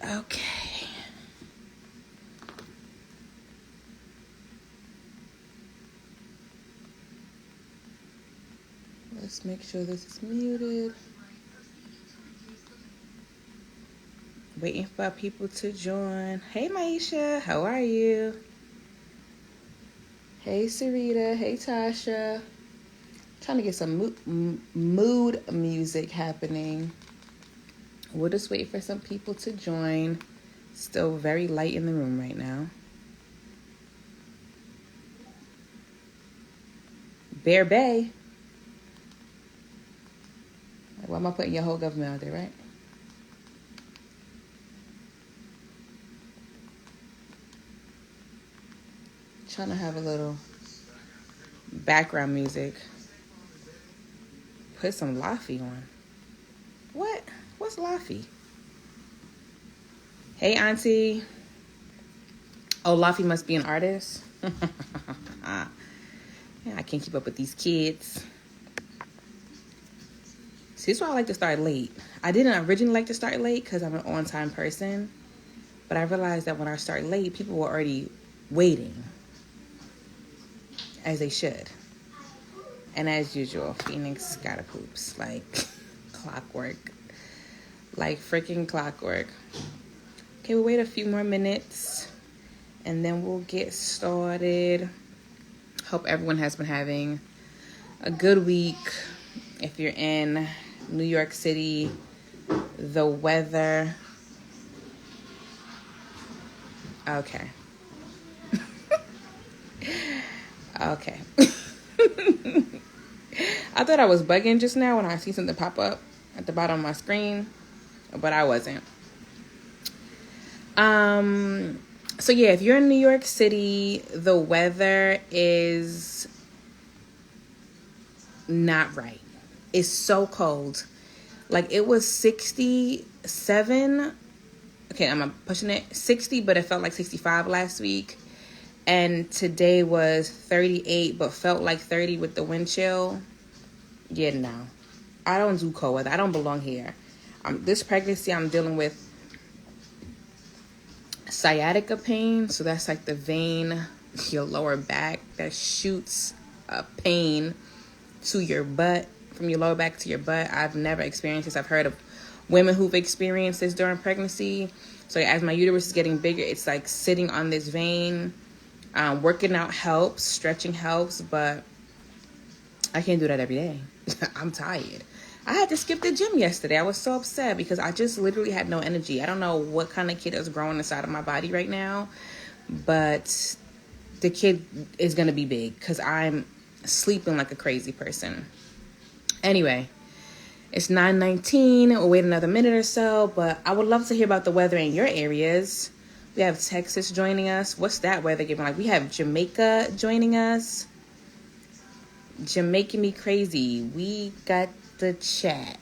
Okay. Let's make sure this is muted. Waiting for people to join. Hey, Maisha. How are you? Hey, Sarita. Hey, Tasha. Trying to get some mood music happening. We'll just wait for some people to join. Still very light in the room right now. Bear Bay. Why am I putting your whole government out there, right? Trying to have a little background music. Put some Laffy on. What? What's Laffy? Hey, Auntie. Oh, Laffy must be an artist. Yeah, I can't keep up with these kids. See, this is why I like to start late. I didn't originally like to start late because I'm an on-time person. But I realized that when I start late, people were already waiting. As they should. And as usual, Phoenix gotta poops. Like clockwork. Like freaking clockwork. Okay, we'll wait a few more minutes. And then we'll get started. Hope everyone has been having a good week. If you're in New York City, the weather. Okay. Okay. I thought I was bugging just now when I see something pop up at the bottom of my screen, but I wasn't. So yeah, if you're in New York City, the weather is not right. It's so cold. Like it was 67. Okay, I'm pushing it 60, but it felt like 65 last week. And today was 38, but felt like 30 with the wind chill. Yeah, no. I don't do cold weather. I don't belong here. This pregnancy, I'm dealing with sciatica pain. So that's like the vein, your lower back, that shoots a pain to your butt, from your lower back to your butt. I've never experienced this. I've heard of women who've experienced this during pregnancy. So as my uterus is getting bigger, it's like sitting on this vein. Working out helps, stretching helps, but I can't do that every day. I'm tired. I had to skip the gym yesterday. I was so upset because I just literally had no energy. I don't know what kind of kid is growing inside of my body right now, but the kid is going to be big because I'm sleeping like a crazy person. Anyway, it's 9:19. We'll wait another minute or so, but I would love to hear about the weather in your areas. We have Texas joining us. What's that weather giving like? We have Jamaica joining us. Jamaica me crazy. We got the chat.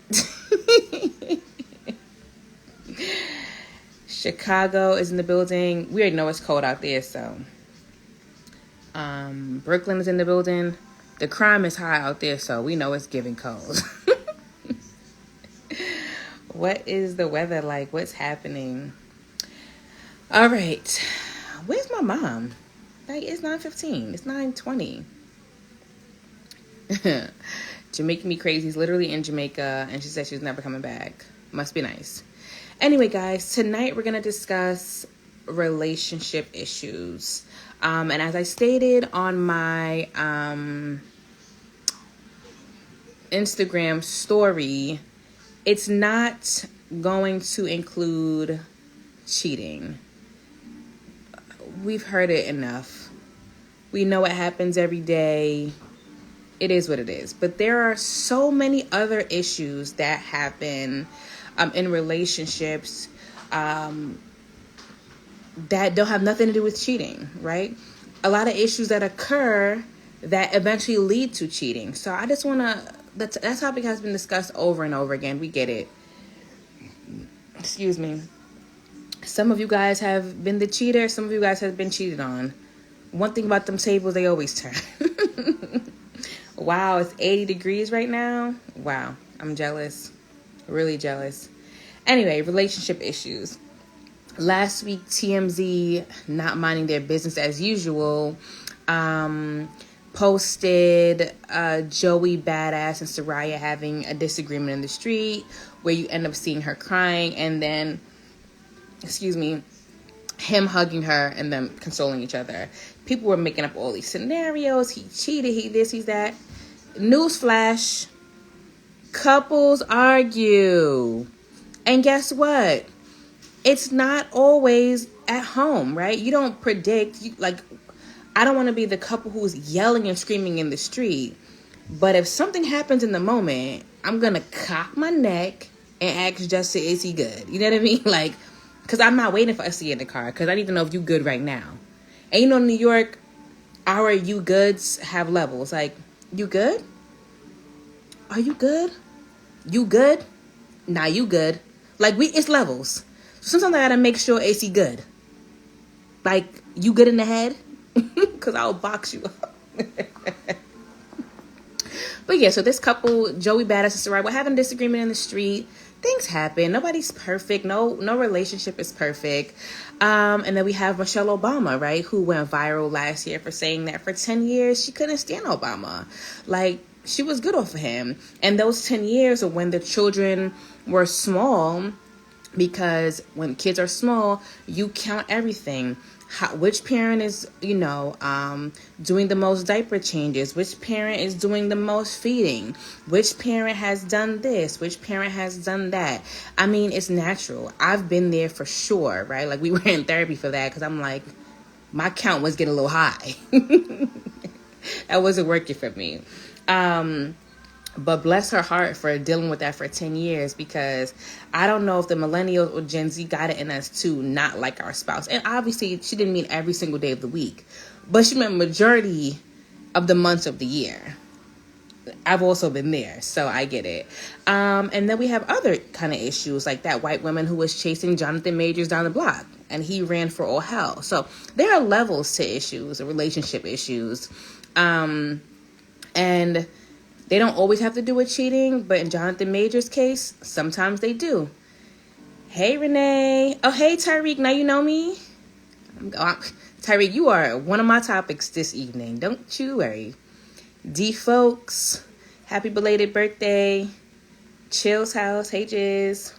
Chicago is in the building. We already know it's cold out there, so. Brooklyn is in the building. The crime is high out there, so we know it's giving cold. What is the weather like? What's happening? All right. Where's my mom? Like, it's 9:15. It's 9:20. Jamaica me crazy is literally in Jamaica, and she said she's never coming back. Must be nice. Anyway, guys, tonight we're going to discuss relationship issues. And as I stated on my Instagram story, it's not going to include cheating. We've heard it enough. We know it happens every day. It is what it is. But there are so many other issues that happen in relationships that don't have nothing to do with cheating, right? A lot of issues that occur that eventually lead to cheating. So I just want to, that topic has been discussed over and over again. We get it. Excuse me. Some of you guys have been the cheater. Some of you guys have been cheated on. One thing about them tables, they always turn. Wow, it's 80 degrees right now. Wow, I'm jealous. Really jealous. Anyway, relationship issues. Last week, TMZ, not minding their business as usual, posted Joey Badass and Soraya having a disagreement in the street where you end up seeing her crying and then, him hugging her and them consoling each other. People were making up all these scenarios. He cheated, he this, he's that. Newsflash, couples argue. And guess what? It's not always at home, right? You don't predict. I don't want to be the couple who's yelling and screaming in the street. But if something happens in the moment, I'm going to cock my neck and ask Justin, is he good? You know what I mean? Because I'm not waiting for us to get in the car. Because I need to know if you good right now. And in New York, our you goods have levels. You good? Are you good? You good? Nah, you good. It's levels. So sometimes I gotta make sure is he good. You good in the head? Because I'll box you up. But yeah, so this couple, Joey Badass and Soraya, we're having a disagreement in the street. Things happen. Nobody's perfect. No relationship is perfect. And then we have Michelle Obama, right, who went viral last year for saying that for 10 years she couldn't stand Obama. She was good off of him. And those 10 years are when the children were small, because when kids are small, you count everything. Which parent is, doing the most diaper changes? Which parent is doing the most feeding? Which parent has done this? Which parent has done that? I mean, it's natural. I've been there for sure, right? We were in therapy for that because I'm my count was getting a little high. That wasn't working for me. But bless her heart for dealing with that for 10 years, because I don't know if the millennials or Gen Z got it in us to not like our spouse. And obviously she didn't mean every single day of the week, but she meant majority of the months of the year. I've also been there, so I get it. And then we have other kind of issues, like that white woman who was chasing Jonathan Majors down the block and he ran for all hell. So there are levels to issues, relationship issues. And they don't always have to do with cheating, but in Jonathan Major's case, sometimes they do. Hey, Renee. Oh, hey, Tyreek. Now you know me. Tyreek, you are one of my topics this evening. Don't you worry. D folks, happy belated birthday. Chill's house. Hey, Jiz.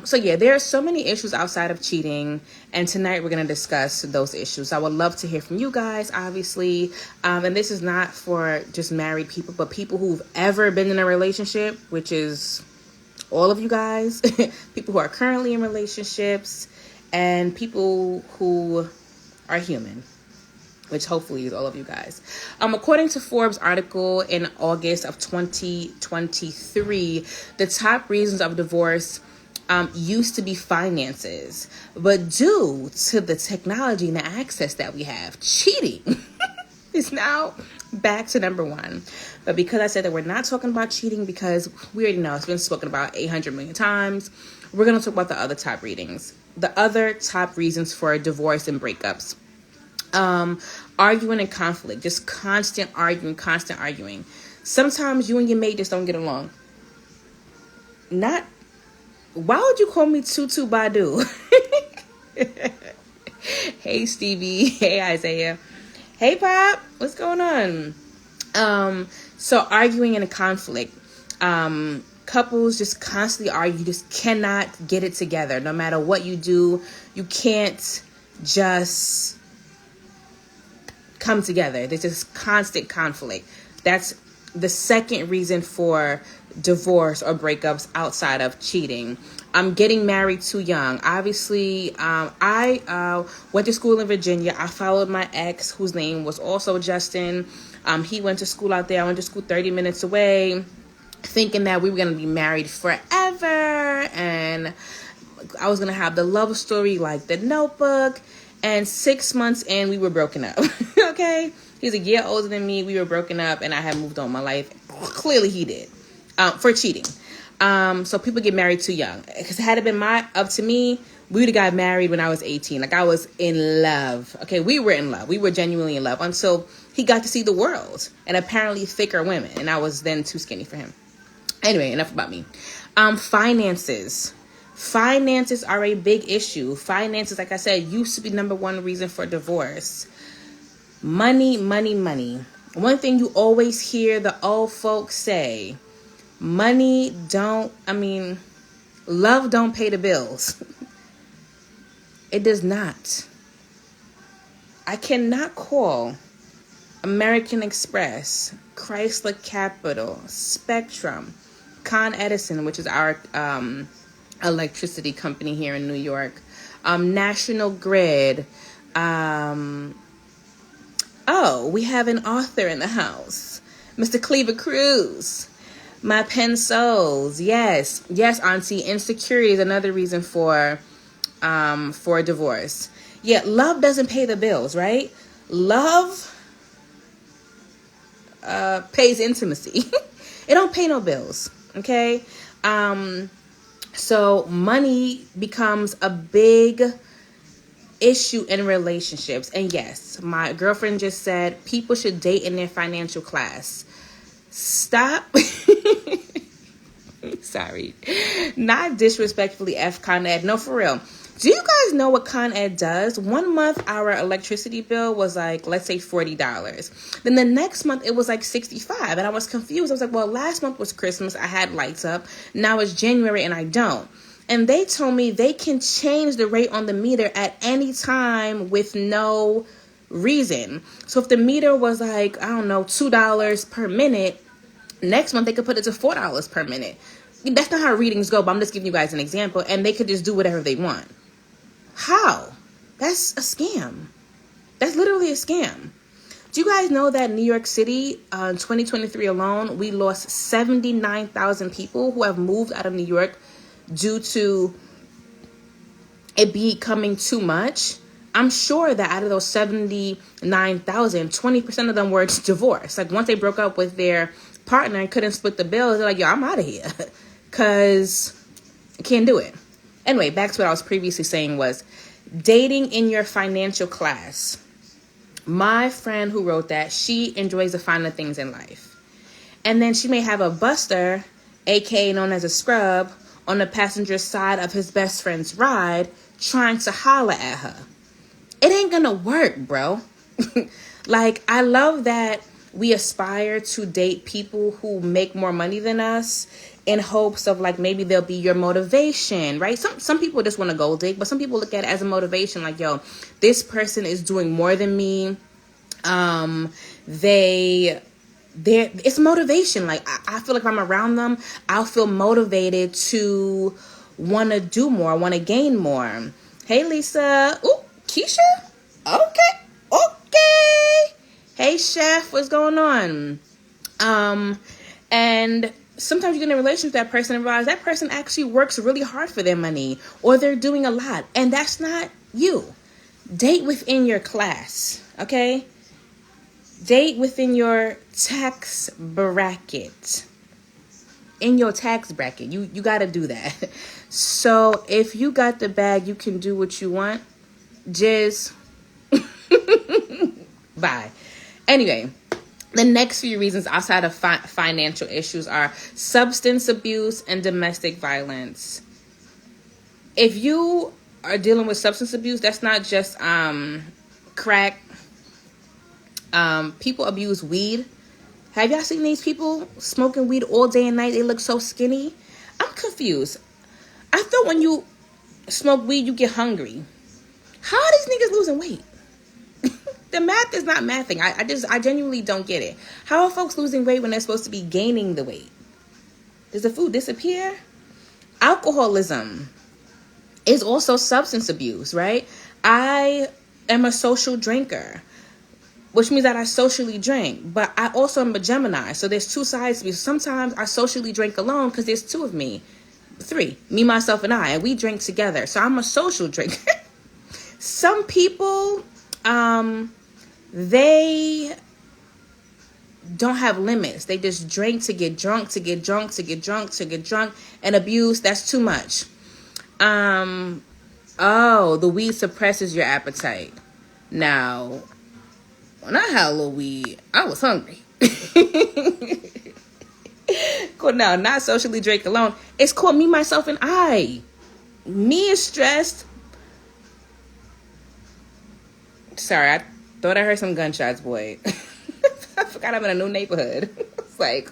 So yeah, there are so many issues outside of cheating, and tonight we're going to discuss those issues. I would love to hear from you guys, obviously, and this is not for just married people, but people who've ever been in a relationship, which is all of you guys, people who are currently in relationships, and people who are human, which hopefully is all of you guys. According to Forbes article in August of 2023, the top reasons of divorce used to be finances, but due to the technology and the access that we have, cheating is now back to number one. But because I said that we're not talking about cheating, because we already know it's been spoken about 800 million times, we're going to talk about the other top reasons for divorce and breakups. Arguing and conflict, just constant arguing. Sometimes you and your mate just don't get along. Why would you call me Tutu Badu? Hey, Stevie. Hey, Isaiah. Hey, Pop. What's going on? So arguing in a conflict. Couples just constantly argue. You just cannot get it together. No matter what you do, you can't just come together. There's just constant conflict. That's the second reason for divorce or breakups outside of cheating. I'm getting married too young. Obviously, I went to school in Virginia. I followed my ex, whose name was also Justin. He went to school out there. I went to school 30 minutes away, thinking that we were going to be married forever. And I was going to have the love story like The Notebook. And 6 months in, we were broken up. Okay? He's a year older than me. We were broken up, and I had moved on my life. Clearly, he did. For cheating. So people get married too young. Because had it been up to me, we would have got married when I was 18. I was in love. Okay, we were in love. We were genuinely in love until he got to see the world. And apparently thicker women. And I was then too skinny for him. Anyway, enough about me. Finances. Finances are a big issue. Finances, like I said, used to be number one reason for divorce. Money, money, money. One thing you always hear the old folks say, love don't pay the bills. It does not. I cannot call American Express, Chrysler Capital, Spectrum, Con Edison, which is our electricity company here in New York, National Grid. We have an author in the house, Mr. Cleaver Cruz. My pencils, yes, auntie. Insecurity is another reason for divorce. Yeah, love doesn't pay the bills, right? Love pays intimacy. It don't pay no bills, okay? So money becomes a big issue in relationships. And yes, my girlfriend just said people should date in their financial class. Stop. Sorry. Not disrespectfully F Con Ed. No, for real. Do you guys know what Con Ed does? 1 month, our electricity bill was like, let's say $40. Then the next month, it was like $65. And I was confused. I was like, well, last month was Christmas. I had lights up. Now it's January and I don't. And they told me they can change the rate on the meter at any time with no reason. So if the meter was like, I don't know, $2 per minute, next month they could put it to $4 per minute. That's not how readings go, but I'm just giving you guys an example. And they could just do whatever they want. How? That's a scam. That's literally a scam. Do you guys know that New York City, in 2023 alone, we lost 79,000 people who have moved out of New York due to it becoming too much? I'm sure that out of those 79,000, 20% of them were divorced. Like once they broke up with their partner and couldn't split the bills, they're like, yo, I'm out of here because I can't do it. Anyway, back to what I was previously saying was dating in your financial class. My friend who wrote that, she enjoys the finer things in life. And then she may have a buster, aka known as a scrub, on the passenger side of his best friend's ride trying to holler at her. It ain't gonna work, bro. Like, I love that we aspire to date people who make more money than us in hopes of like maybe they'll be your motivation, right? Some people just want to gold dig, but some people look at it as a motivation, like, yo, this person is doing more than me. It's motivation. Like I feel like if I'm around them, I'll feel motivated to want to do more, want to gain more. Hey, Lisa. Ooh, Keisha. Okay. Hey, Chef. What's going on? And sometimes you get in a relationship with that person and realize that person actually works really hard for their money, or they're doing a lot, and that's not you. Date within your class, okay? Date within your tax bracket. In your tax bracket. You got to do that. So if you got the bag, you can do what you want. Just bye. Anyway, the next few reasons outside of financial issues are substance abuse and domestic violence. If you are dealing with substance abuse, that's not just crack. People abuse weed. Have y'all seen these people smoking weed all day and night? They look so skinny. I'm confused. I thought when you smoke weed, you get hungry. How are these niggas losing weight? The math is not mathing. I genuinely don't get it. How are folks losing weight when they're supposed to be gaining the weight? Does the food disappear? Alcoholism is also substance abuse, right? I am a social drinker, which means that I socially drink, but I also am a Gemini. So there's two sides to me. Sometimes I socially drink alone because there's two of me. 3, me, myself, and I, and we drink together. So I'm a social drinker. Some people, they don't have limits. They just drink to get drunk, to get drunk, to get drunk, to get drunk, and abuse. That's too much. The weed suppresses your appetite. Now, when I had a little weed, I was hungry. Cool. Now, not socially drink alone. It's called me, myself, and I. Me is stressed. Sorry, I thought I heard some gunshots, boy. I forgot I'm in a new neighborhood. It's like,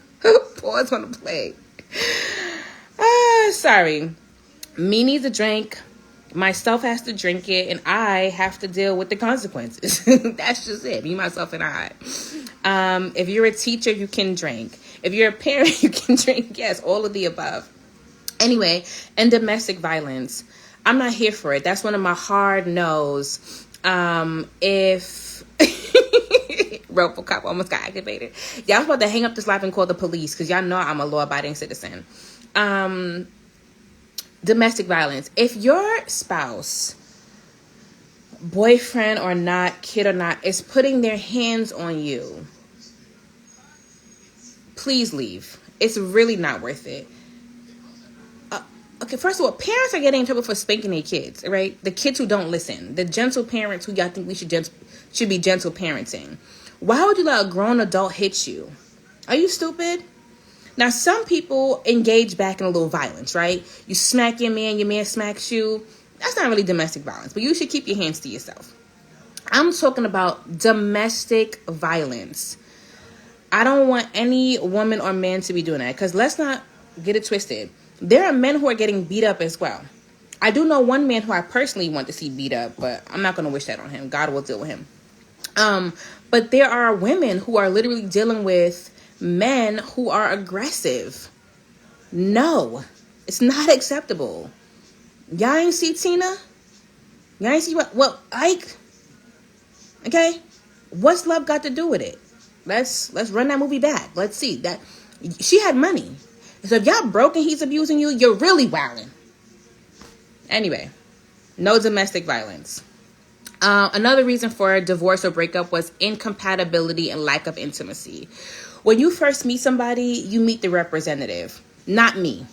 pause on the play. Sorry. Me needs a drink. Myself has to drink it, and I have to deal with the consequences. That's just it. Me, myself, and I. If you're a teacher, you can drink. If you're a parent, you can drink. Yes, all of the above. Anyway, and domestic violence. I'm not here for it. That's one of my hard no's. If RoboCop almost got activated. Yeah, I was about to hang up this live and call the police because y'all know I'm a law-abiding citizen. Domestic violence. If your spouse, boyfriend or not, kid or not, is putting their hands on you, please leave. It's really not worth it. Okay, first of all, parents are getting in trouble for spanking their kids, right? The kids who don't listen. The gentle parents who y'all think we should be gentle parenting. Why would you let a grown adult hit you? Are you stupid? Now, some people engage back in a little violence, right? You smack your man smacks you. That's not really domestic violence, but you should keep your hands to yourself. I'm talking about domestic violence. I don't want any woman or man to be doing that, because let's not get it twisted. There are men who are getting beat up as well. I do know one man who I personally want to see beat up, but I'm not going to wish that on him. God will deal with him. But there are women who are literally dealing with men who are aggressive. No, it's not acceptable. Y'all ain't see Tina? Y'all ain't see what Ike? Okay, what's love got to do with it? Let's run that movie back. Let's see that she had money. So if y'all broke and he's abusing you, you're really wilding. Anyway, no domestic violence. Another reason for a divorce or breakup was incompatibility and lack of intimacy. When you first meet somebody, you meet the representative, not me.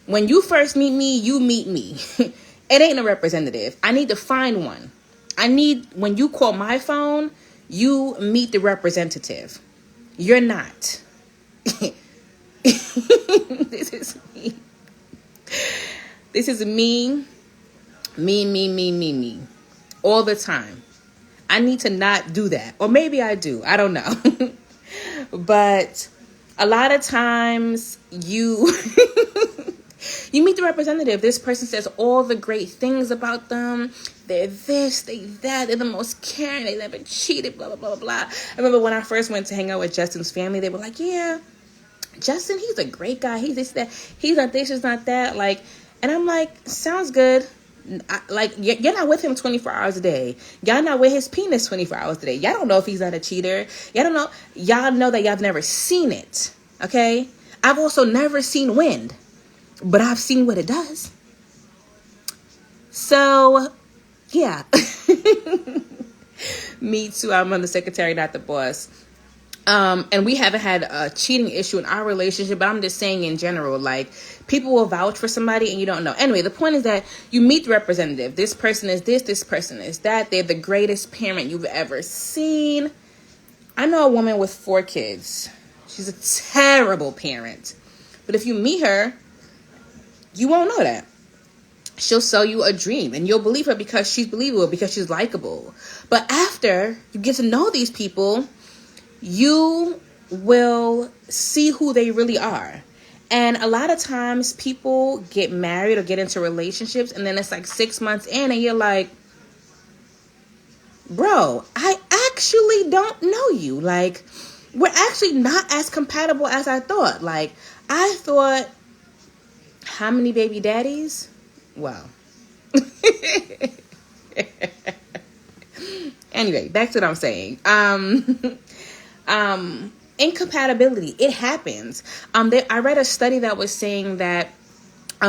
When you first meet me, you meet me. It ain't a representative. I need to find one. When you call my phone, you meet the representative. You're not. This is me. This is me. Me. All the time. I need to not do that. Or maybe I do. I don't know. But a lot of times you meet the representative. This person says all the great things about them. They're this, they that. They're the most caring. They never cheated, blah, blah, blah, blah. I remember when I first went to hang out with Justin's family, they were like, yeah, Justin, he's a great guy. He's this, that. He's not this, he's not that. Like, and I'm like, sounds good. You're not with him 24 hours a day. Y'all not with his penis 24 hours a day. Y'all don't know if he's not a cheater. Y'all don't know. Y'all know that y'all have never seen it. Okay? I've also never seen wind, but I've seen what it does. So, yeah. Me too. I'm the secretary, not the boss. And we haven't had a cheating issue in our relationship, but I'm just saying in general, like, people will vouch for somebody and you don't know. Anyway, the point is that you meet the representative. This person is this person is that. They're the greatest parent you've ever seen. I know a woman with 4 kids. She's a terrible parent. But if you meet her, you won't know that. She'll sell you a dream and you'll believe her because she's believable, because she's likable. But after you get to know these people, you will see who they really are. And a lot of times people get married or get into relationships and then it's like 6 months in and you're like, bro, I actually don't know you. Like, we're actually not as compatible as I thought. Like, I thought, how many baby daddies? Well. Anyway, back to what I'm saying. Incompatibility, it happens. I read a study that was saying that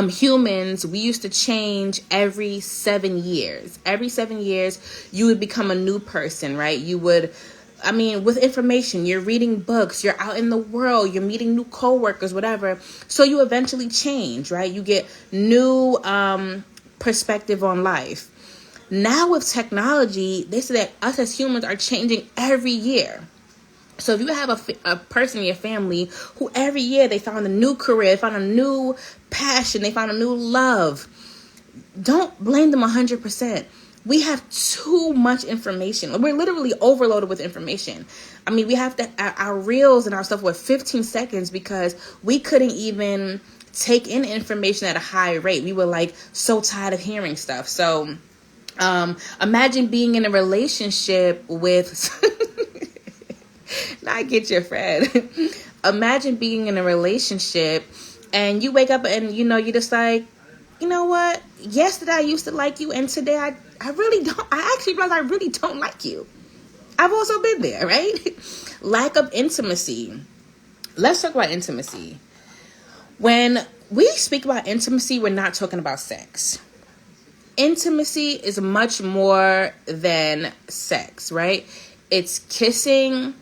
humans, we used to change every 7 years. Every 7 years, you would become a new person, right? You would, with information, you're reading books, you're out in the world, you're meeting new coworkers, whatever. So you eventually change, right? You get new perspective on life. Now with technology, they say that us as humans are changing every year. So if you have a person in your family who every year they found a new career, they found a new passion, they found a new love, don't blame them 100%. We have too much information. We're literally overloaded with information. I mean, we have to, our reels and our stuff were 15 seconds because we couldn't even take in information at a high rate. We were like so tired of hearing stuff. So imagine being in a relationship with, not get your friend. Imagine being in a relationship and you wake up and, you know, you're just like, you know what? Yesterday I used to like you, and today I really don't. I actually realize I really don't like you. I've also been there, right? Lack of intimacy. Let's talk about intimacy. When we speak about intimacy, we're not talking about sex. Intimacy is much more than sex, right? It's kissing,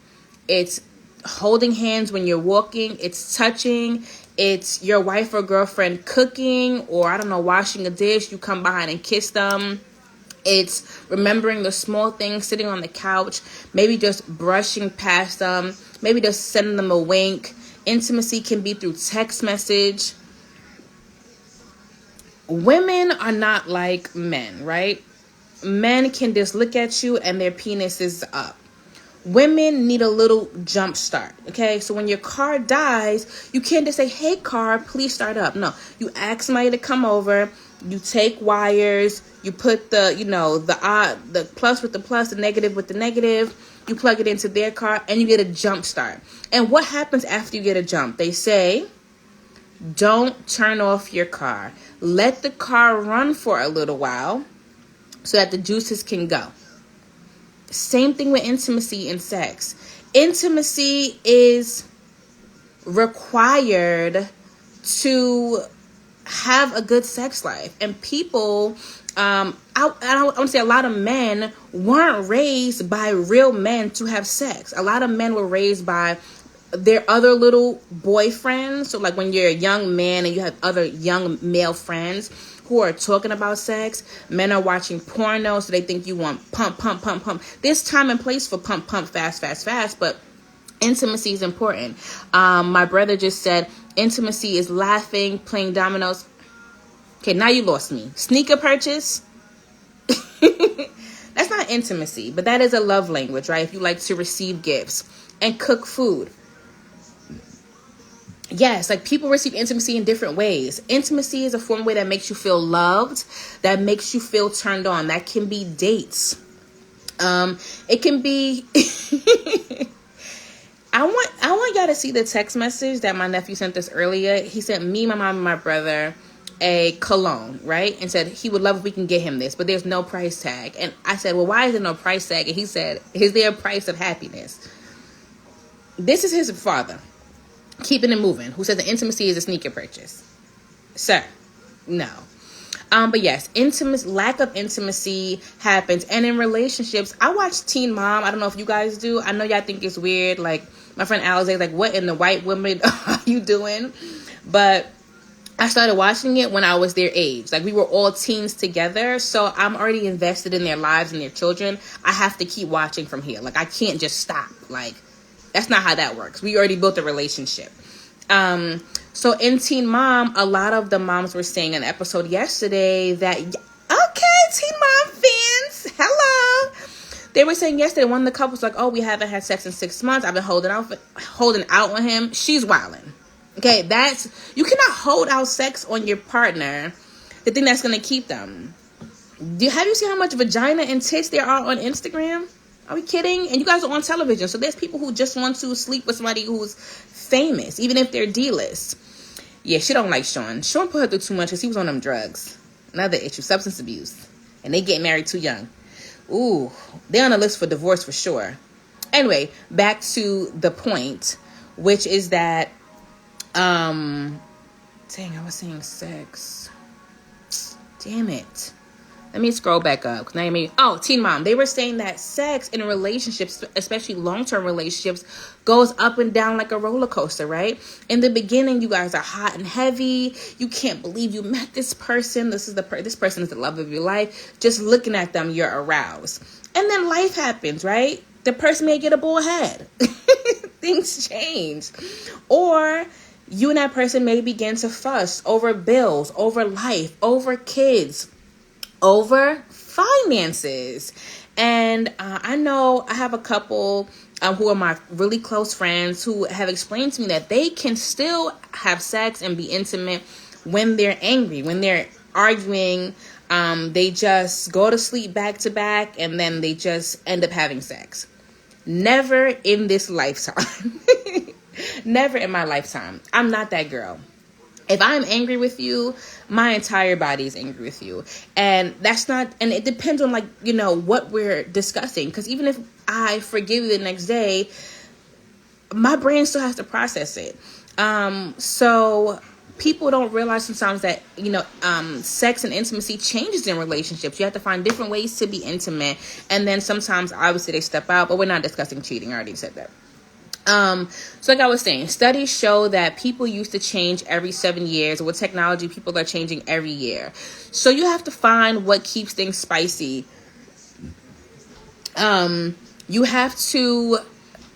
it's holding hands when you're walking, it's touching, it's your wife or girlfriend cooking, or I don't know, washing a dish, you come behind and kiss them. It's remembering the small things, sitting on the couch, maybe just brushing past them, maybe just sending them a wink. Intimacy can be through text message. Women are not like men, right? Men can just look at you and their penis is up. Women need a little jump start, okay? So when your car dies, you can't just say, hey, car, please start up. No, you ask somebody to come over. You take wires. You put the, you know, the plus with the plus, the negative with the negative. You plug it into their car and you get a jump start. And what happens after you get a jump? They say, don't turn off your car. Let the car run for a little while so that the juices can go. Same thing with intimacy and sex. Intimacy is required to have a good sex life. And people, I want to say a lot of men weren't raised by real men to have sex. A lot of men were raised by their other little boyfriends. So like when you're a young man and you have other young male friends who are talking about sex, men are watching porno, so they think you want pump, pump, pump, pump. There's time and place for pump, pump, fast, fast, fast, but intimacy is important. My brother just said intimacy is laughing, playing dominoes. Okay, now you lost me. Sneaker purchase? That's not intimacy, but that is a love language, right? If you like to receive gifts and cook food. Yes, like people receive intimacy in different ways. Intimacy is a form of way that makes you feel loved, that makes you feel turned on. That can be dates. It can be. I want y'all to see the text message that my nephew sent us earlier. He sent me, my mom, and my brother a cologne, right? And said he would love if we can get him this, but there's no price tag. And I said, well, why is there no price tag? And he said, is there a price of happiness? This is his father. Keeping it moving, who says the intimacy is a sneaker purchase. Sir, no. But yes, lack of intimacy happens. And in relationships, I watch Teen Mom. I don't know if you guys do. I know y'all think it's weird. Like my friend Alex is like, what in the white woman are you doing? But I started watching it when I was their age. Like we were all teens together. So I'm already invested in their lives and their children. I have to keep watching from here. Like I can't just stop. Like that's not how that works. We already built a relationship. So in Teen Mom, a lot of the moms were saying in an episode yesterday that, okay, Teen Mom fans, hello. They were saying yesterday, one of the couples like, oh, we haven't had sex in 6 months. I've been holding out on him. She's wilding. Okay, you cannot hold out sex on your partner, the thing that's going to keep them. Have you seen how much vagina and tits there are on Instagram? Are we kidding? And you guys are on television. So there's people who just want to sleep with somebody who's famous, even if they're D-list. Yeah, she don't like Sean. Sean put her through too much because he was on them drugs. Another issue, substance abuse. And they get married too young. Ooh, they're on the list for divorce for sure. Anyway, back to the point, which is that, dang, I was saying sex. Damn it. Let me scroll back up. Teen Mom. They were saying that sex in relationships, especially long-term relationships, goes up and down like a roller coaster, right? In the beginning, you guys are hot and heavy. You can't believe you met this person. This person is the love of your life. Just looking at them, you're aroused. And then life happens, right? The person may get a bald head. Things change. Or you and that person may begin to fuss over bills, over life, over kids. over finances. And I know I have a couple who are my really close friends who have explained to me that they can still have sex and be intimate when they're angry, when they're arguing. They just go to sleep back to back and then they just end up having sex. Never in this lifetime. Never in my lifetime. I'm not that girl. If I'm angry with you, my entire body is angry with you. And that's not, and it depends on like, what we're discussing. Because even if I forgive you the next day, my brain still has to process it. So people don't realize sometimes that, sex and intimacy changes in relationships. You have to find different ways to be intimate. And then sometimes, obviously, they step out. But we're not discussing cheating. I already said that. So like I was saying, studies show that people used to change every 7 years. With technology, people are changing every year. So you have to find what keeps things spicy. You have to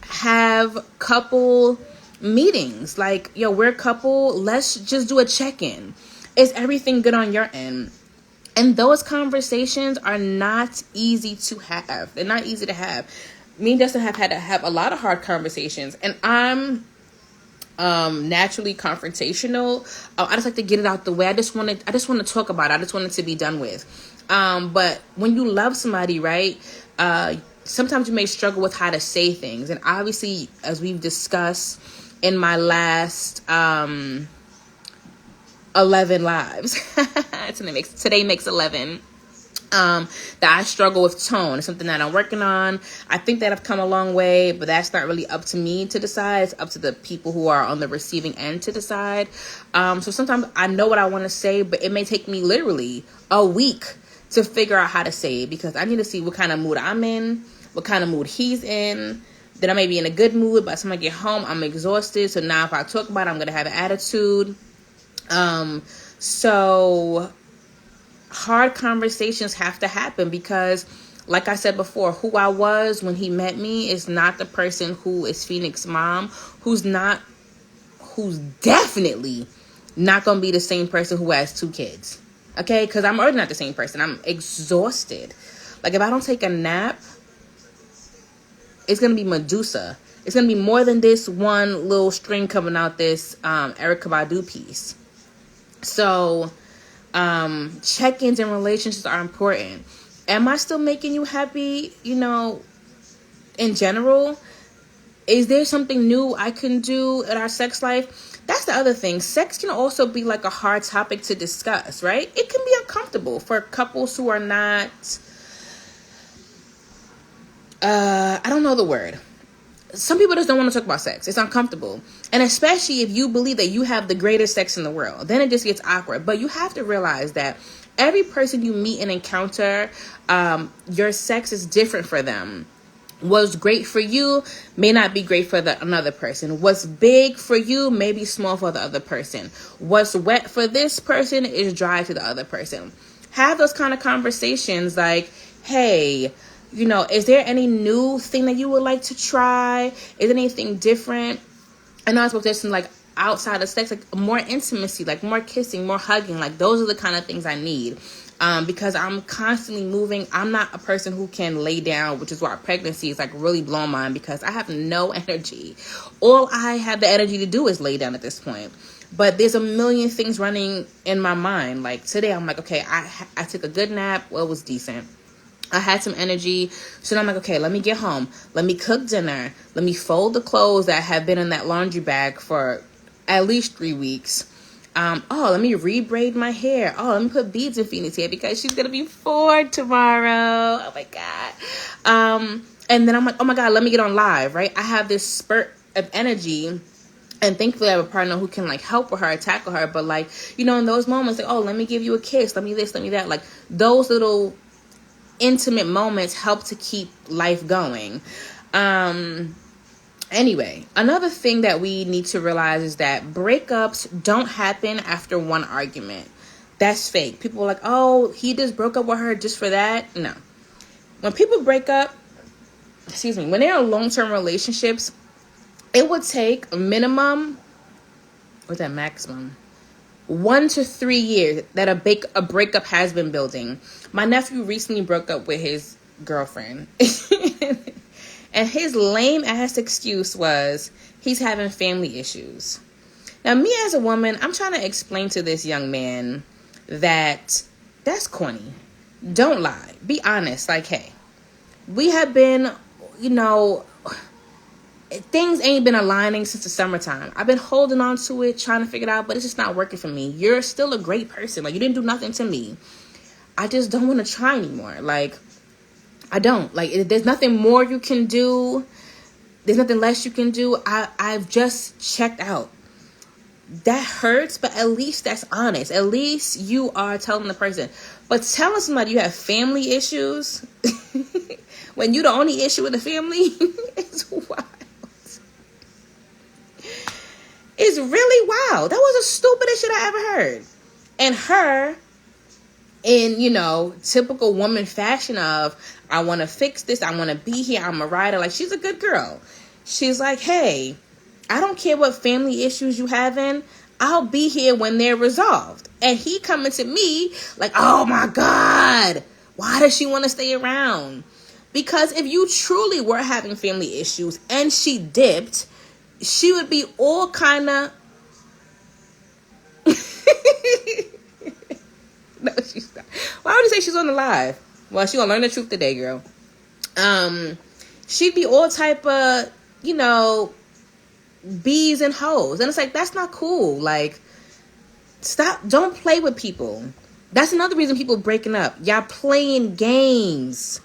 have couple meetings. Like, we're a couple. Let's just do a check-in. Is everything good on your end? And those conversations are not easy to have. They're not easy to have. Me and Dustin have had to have a lot of hard conversations, and I'm naturally confrontational. I just like to get it out the way. I just want to talk about it. I just want it to be done with. But when you love somebody, right? Sometimes you may struggle with how to say things, and obviously, as we've discussed in my last 11 lives, today makes 11. That I struggle with tone. It's something that I'm working on. I think that I've come a long way, but that's not really up to me to decide. It's up to the people who are on the receiving end to decide. So sometimes I know what I want to say, but it may take me literally a week to figure out how to say it, because I need to see what kind of mood I'm in, what kind of mood he's in. Then I may be in a good mood, but by the time I get home, I'm exhausted. So now if I talk about it, I'm going to have an attitude. So hard conversations have to happen, because like I said before, who I was when he met me is not the person who is Phoenix's mom, who's definitely not going to be the same person who has 2 kids. Okay? Because I'm already not the same person. I'm exhausted. Like, if I don't take a nap, it's going to be Medusa. It's going to be more than this one little string coming out this Erykah Badu piece. So check-ins and relationships are important. Am I still making you happy, in general? Is there something new I can do in our sex life? That's the other thing. Sex can also be like a hard topic to discuss, right? It can be uncomfortable for couples who are not, I don't know the word. Some people just don't want to talk about sex. It's uncomfortable. And especially if you believe that you have the greatest sex in the world, then it just gets awkward. But you have to realize that every person you meet and encounter, your sex is different for them. What's great for you may not be great for another person. What's big for you may be small for the other person. What's wet for this person is dry to the other person. Have those kind of conversations like, hey, is there any new thing that you would like to try? Is there anything different? I know I spoke to this like outside of sex, like more intimacy, like more kissing, more hugging. Like those are the kind of things I need. Because I'm constantly moving. I'm not a person who can lay down, which is why pregnancy is like really blowing mine, because I have no energy. All I have the energy to do is lay down at this point. But there's a million things running in my mind. Like today, I'm like, okay, I took a good nap. Well, it was decent. I had some energy. So then I'm like, okay, let me get home. Let me cook dinner. Let me fold the clothes that have been in that laundry bag for at least 3 weeks. Let me rebraid my hair. Let me put beads in Phoenix hair because she's going to be 4 tomorrow. Oh my God. And then I'm like, oh my God, let me get on live, right? I have this spurt of energy, and thankfully I have a partner who can like help with her, tackle her. But like, in those moments, like, let me give you a kiss. Let me this, let me that. Like those little intimate moments help to keep life going. Anyway, another thing that we need to realize is that breakups don't happen after one argument. That's fake. People are like, he just broke up with her just for that. No. When people break up, when they're in long-term relationships, it would take a minimum, or that maximum? 1 to 3 years that a breakup has been building. My nephew recently broke up with his girlfriend. And his lame ass excuse was he's having family issues. Now, me as a woman, I'm trying to explain to this young man that that's corny. Don't lie. Be honest. Like, hey, we have been, things ain't been aligning since the summertime. I've been holding on to it, trying to figure it out, but it's just not working for me. You're still a great person. Like, you didn't do nothing to me. I just don't want to try anymore. Like, I don't. Like, there's nothing more you can do. There's nothing less you can do. I've just checked out. That hurts, but at least that's honest. At least you are telling the person. But telling somebody you have family issues when you're the only issue with the family is wild. It's really wild. That was the stupidest shit I ever heard. And her, in, typical woman fashion of, I want to fix this. I want to be here. I'm a rider. Like, she's a good girl. She's like, hey, I don't care what family issues you having. I'll be here when they're resolved. And he coming to me like, oh my God, why does she want to stay around? Because if you truly were having family issues and she dipped, she would be all kind of... No, she's not. Why would you say she's on the live? Well, she gonna learn the truth today, girl. She'd be all type of, bees and hoes. And it's like, that's not cool. Like, stop. Don't play with people. That's another reason people breaking up. Y'all playing games.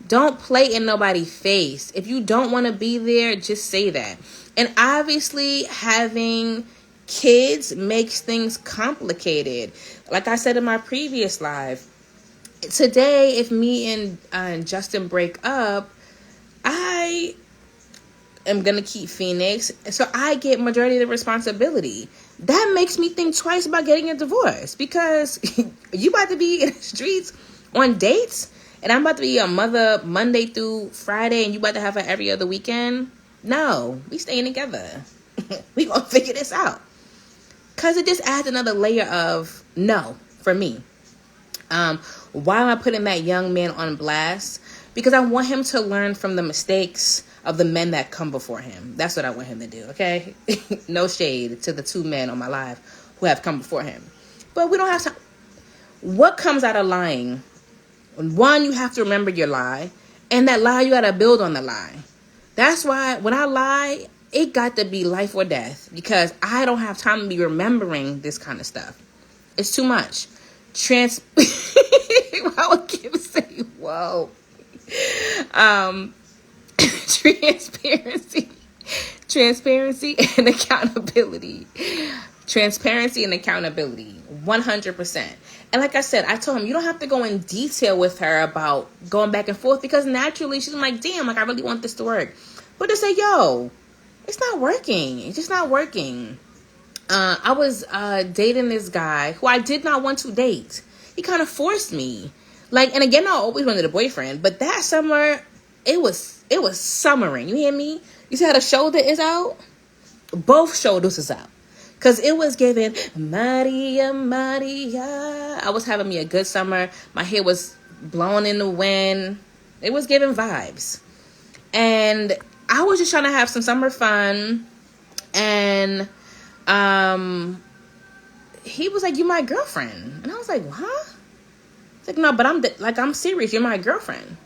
Don't play in nobody's face. If you don't want to be there, just say that. And obviously, having kids makes things complicated. Like I said in my previous live, today, if me and Justin break up, I am going to keep Phoenix. So I get majority of the responsibility. That makes me think twice about getting a divorce, because you about to be in the streets on dates, and I'm about to be a mother Monday through Friday, and you about to have her every other weekend. No, we staying together. We gonna figure this out. Because it just adds another layer of no for me. Why am I putting that young man on blast? Because I want him to learn from the mistakes of the men that come before him. That's what I want him to do, okay? No shade to the 2 men on my live who have come before him. But we don't have time. What comes out of lying? One, you have to remember your lie. And that lie, you got to build on the lie. That's why when I lie, it got to be life or death, because I don't have time to be remembering this kind of stuff. It's too much. I would keep saying, whoa. Transparency and accountability. Transparency and accountability. 100%. And like I said, I told him, you don't have to go in detail with her about going back and forth, because naturally she's like, damn, like I really want this to work. But to say, yo, it's not working. It's just not working. I was dating this guy who I did not want to date. He kind of forced me. Like, and again, I always wanted a boyfriend, but that summer, it was summering. You hear me? You see how the shoulder is out? Both shoulders is out. Because it was giving Maria, Maria. I was having me a good summer. My hair was blowing in the wind. It was giving vibes. And I was just trying to have some summer fun. And he was like, you my girlfriend. And I was like, huh? He's like, no, but I'm serious. You're my girlfriend.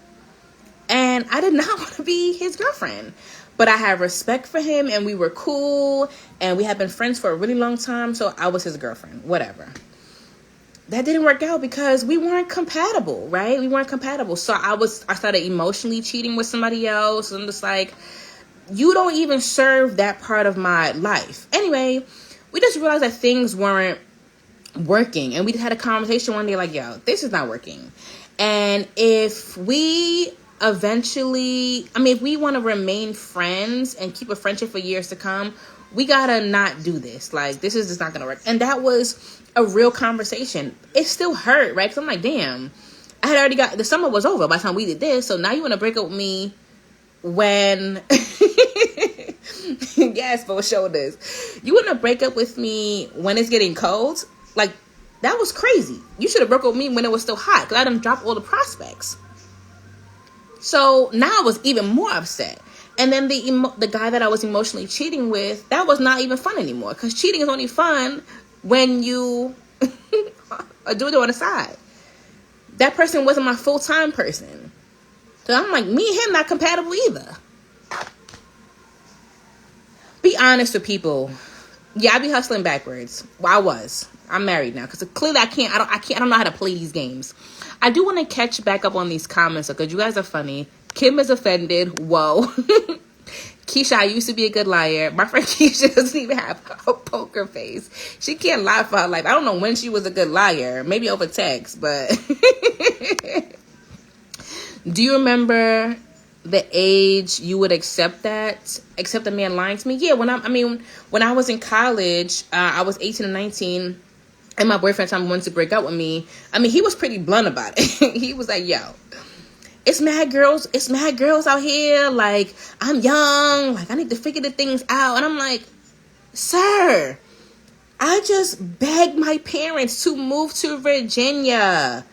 And I did not want to be his girlfriend. But I had respect for him, and we were cool, and we had been friends for a really long time, so I was his girlfriend, whatever. That didn't work out because we weren't compatible, right? We weren't compatible. So I started emotionally cheating with somebody else, and I'm just like, you don't even serve that part of my life. Anyway, we just realized that things weren't working, and we had a conversation one day like, yo, this is not working. And if we if we want to remain friends and keep a friendship for years to come, we gotta not do this. Like, this is just not gonna work. And that was a real conversation. It still hurt, right? Because I'm like, damn, I had already the summer was over by the time we did this, so now you want to break up with me when Yes, both shoulders. You wouldn't break up with me when it's getting cold? Like, that was crazy. You should have broke up with me when it was still hot, because I done dropped all the prospects. So now I was even more upset. And then the guy that I was emotionally cheating with, that was not even fun anymore, because cheating is only fun when you are doing it on the side. That person wasn't my full-time person. So I'm like, me and him not compatible either. Be honest with people. Yeah, I be hustling backwards. Well, I'm married now, because clearly I don't know how to play these games. I do want to catch back up on these comments, because you guys are funny. Kim is offended. Whoa. Keisha, I used to be a good liar. My friend Keisha doesn't even have a poker face. She can't lie for her life. I don't know when she was a good liar. Maybe over text, but... Do you remember the age you would accept a man lying to me? Yeah, when I was in college, I was 18 and 19, and my boyfriend at the time wanted to break up with me. He was pretty blunt about it. He was like, yo, it's mad girls out here, like, I'm young, like, I need to figure the things out. And I'm like, sir, I just begged my parents to move to Virginia.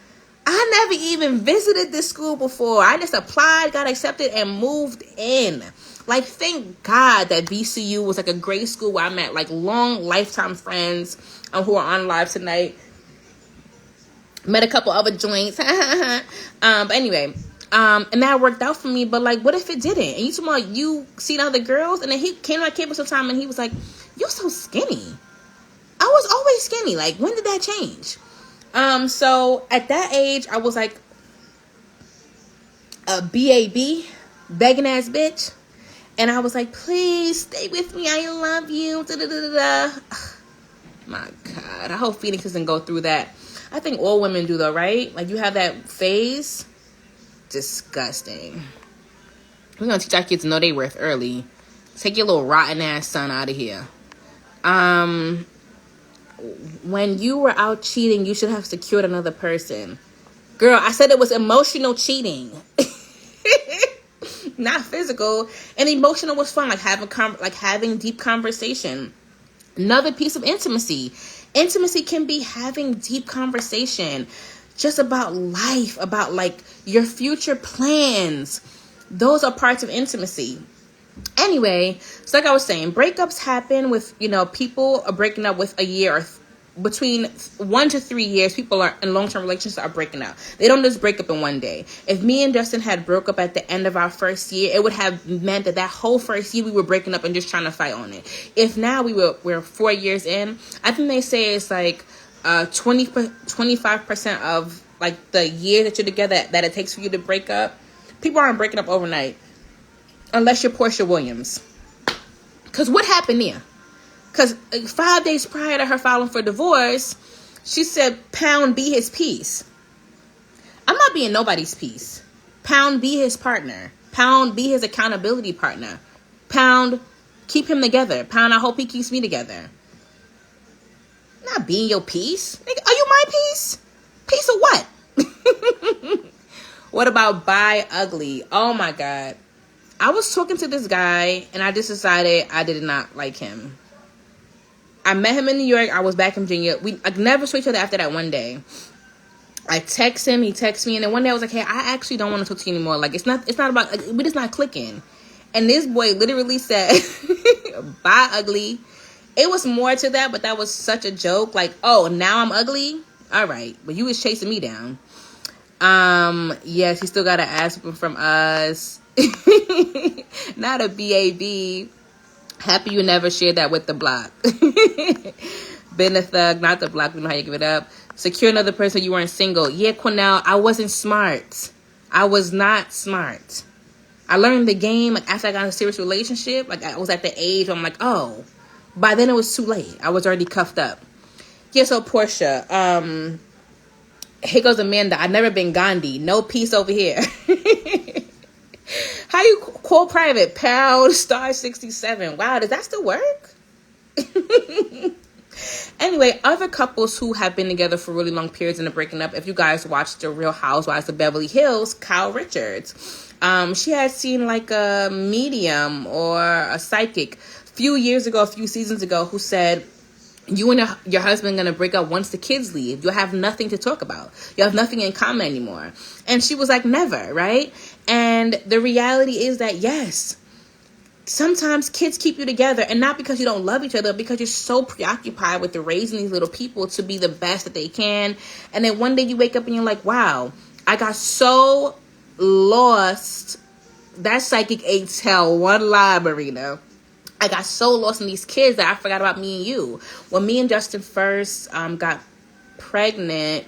I never even visited this school before. I just applied, got accepted, and moved in. Like, thank God that VCU was like a great school where I met like long lifetime friends who are on live tonight. Met a couple other joints. But anyway, and that worked out for me. But like, what if it didn't? And you talking about you seen other girls? And then he came to my campus sometime and he was like, you're so skinny. I was always skinny. Like, when did that change? So at that age, I was like a BAB, begging ass bitch. And I was like, please stay with me. I love you. Da-da-da-da-da. My God. I hope Phoenix doesn't go through that. I think all women do though, right? Like, you have that phase. Disgusting. We're going to teach our kids to know their worth early. Take your little rotten ass son out of here. When you were out cheating, you should have secured another person. Girl, I said it was emotional cheating. Not physical. And emotional was fun, like having deep conversation. Another piece of intimacy. Intimacy can be having deep conversation just about life, about like your future plans. Those are parts of intimacy. Anyway, so like I was saying, breakups happen with, people are breaking up with a year or between 1 to 3 years. People are in long-term relationships are breaking up. They don't just break up in one day. If me and Justin had broke up at the end of our first year, it would have meant that whole first year we were breaking up and just trying to fight on it. If now we're 4 years in, I think they say it's like 25% of like the year that you're together that it takes for you to break up. People aren't breaking up overnight. Unless you're Portia Williams. Because what happened there? Because 5 days prior to her filing for divorce, she said, Pound be his piece. I'm not being nobody's piece. Pound be his partner. Pound be his accountability partner. Pound, keep him together. Pound, I hope he keeps me together. Not being your piece. Are you my piece? Piece of what? What about Bye Ugly? Oh my God. I was talking to this guy and I just decided I did not like him. I met him in New York. I was back in Virginia. We never saw each other after that one day. I text him, he texts me, and then one day I was like, hey, I actually don't want to talk to you anymore. Like, it's not about, like, we're just not clicking. And this boy literally said, bye, ugly. It was more to that, but that was such a joke. Like, oh, now I'm ugly? All right. But you was chasing me down. Yes, he still got an ass whipping from us. Not a BAB. Happy you never shared that with the block. Been a thug, not the block. We know how you give it up. Secure another person. You weren't single. Yeah, Cornell, I wasn't smart. I was not smart. I learned the game like after I got in a serious relationship. Like I was at the age where I'm like, oh, by then it was too late. I was already cuffed up. Yeah, so Portia, here goes Amanda. I've never been Gandhi. No peace over here. How you call private? Pound star 67. Wow, does that still work? Anyway, other couples who have been together for really long periods and are breaking up. If you guys watched The Real Housewives of Beverly Hills, Kyle Richards, she had seen like a medium or a psychic a few seasons ago, who said, you and your husband are going to break up once the kids leave. You'll have nothing to talk about. You have nothing in common anymore. And she was like, never, right? And the reality is that, yes, sometimes kids keep you together, and not because you don't love each other, because you're so preoccupied with raising these little people to be the best that they can. And then one day you wake up and you're like, wow, I got so lost. That psychic ate tell one lie, Marina. I got so lost in these kids that I forgot about me and you. When me and Justin first got pregnant,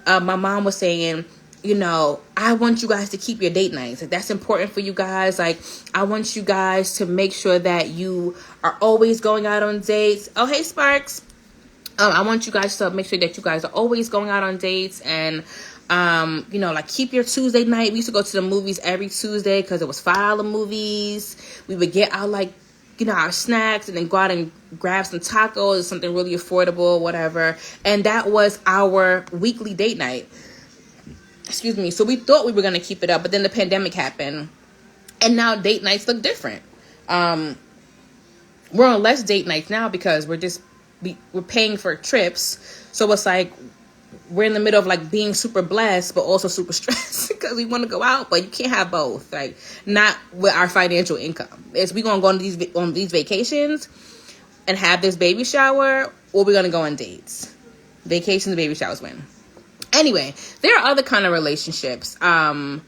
my mom was saying, you know, I want you guys to keep your date nights. Like, that's important for you guys. Like, I want you guys to make sure that you are always going out on dates. Oh, hey, Sparks. I want you guys to make sure that you guys are always going out on dates, and you know, like, keep your Tuesday night. We used to go to the movies every Tuesday because it was $5 movies. We would get out, like, you know, our snacks, and then go out and grab some tacos, something really affordable, whatever. And that was our weekly date night. Excuse me. So we thought we were going to keep it up, but then the pandemic happened, and now date nights look different. We're on less date nights now because we're paying for trips. So it's like we're in the middle of like being super blessed, but also super stressed because we want to go out, but you can't have both. Like, not with our financial income. Is we gonna go on these vacations and have this baby shower, or we're gonna go on dates? Vacations and baby showers win. Anyway, there are other kind of relationships. So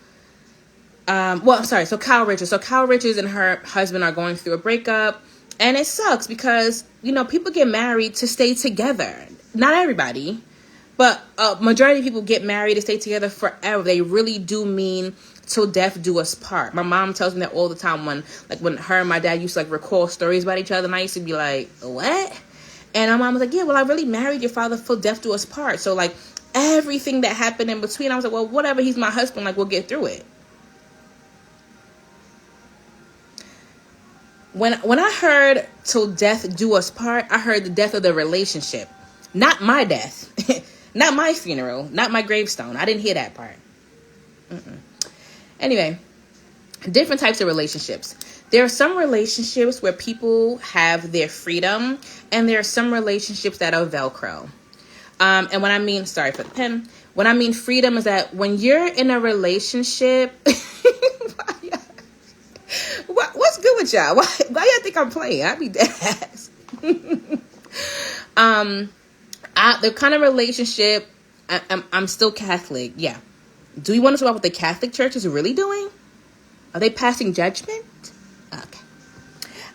Kyle Richards and her husband are going through a breakup, and it sucks because, you know, people get married to stay together. Not everybody, but majority of people get married to stay together forever. They really do mean till death do us part. My mom tells me that all the time when her and my dad used to like recall stories about each other, and I used to be like, what? And my mom was like, yeah, well, I really married your father till death do us part. So like everything that happened in between, I was like, well, whatever, he's my husband, like, we'll get through it. When I heard till death do us part, I heard the death of the relationship, not my death. Not my funeral, not my gravestone. I didn't hear that part. Anyway, different types of relationships. There are some relationships where people have their freedom, and there are some relationships that are Velcro. And when I mean, sorry for the pen, when I mean freedom is that when you're in a relationship, what's good with y'all? Why y'all think I'm playing? I be dead ass. The kind of relationship, I'm still Catholic. Yeah. Do you want to talk about what the Catholic Church is really doing? Are they passing judgment? Okay.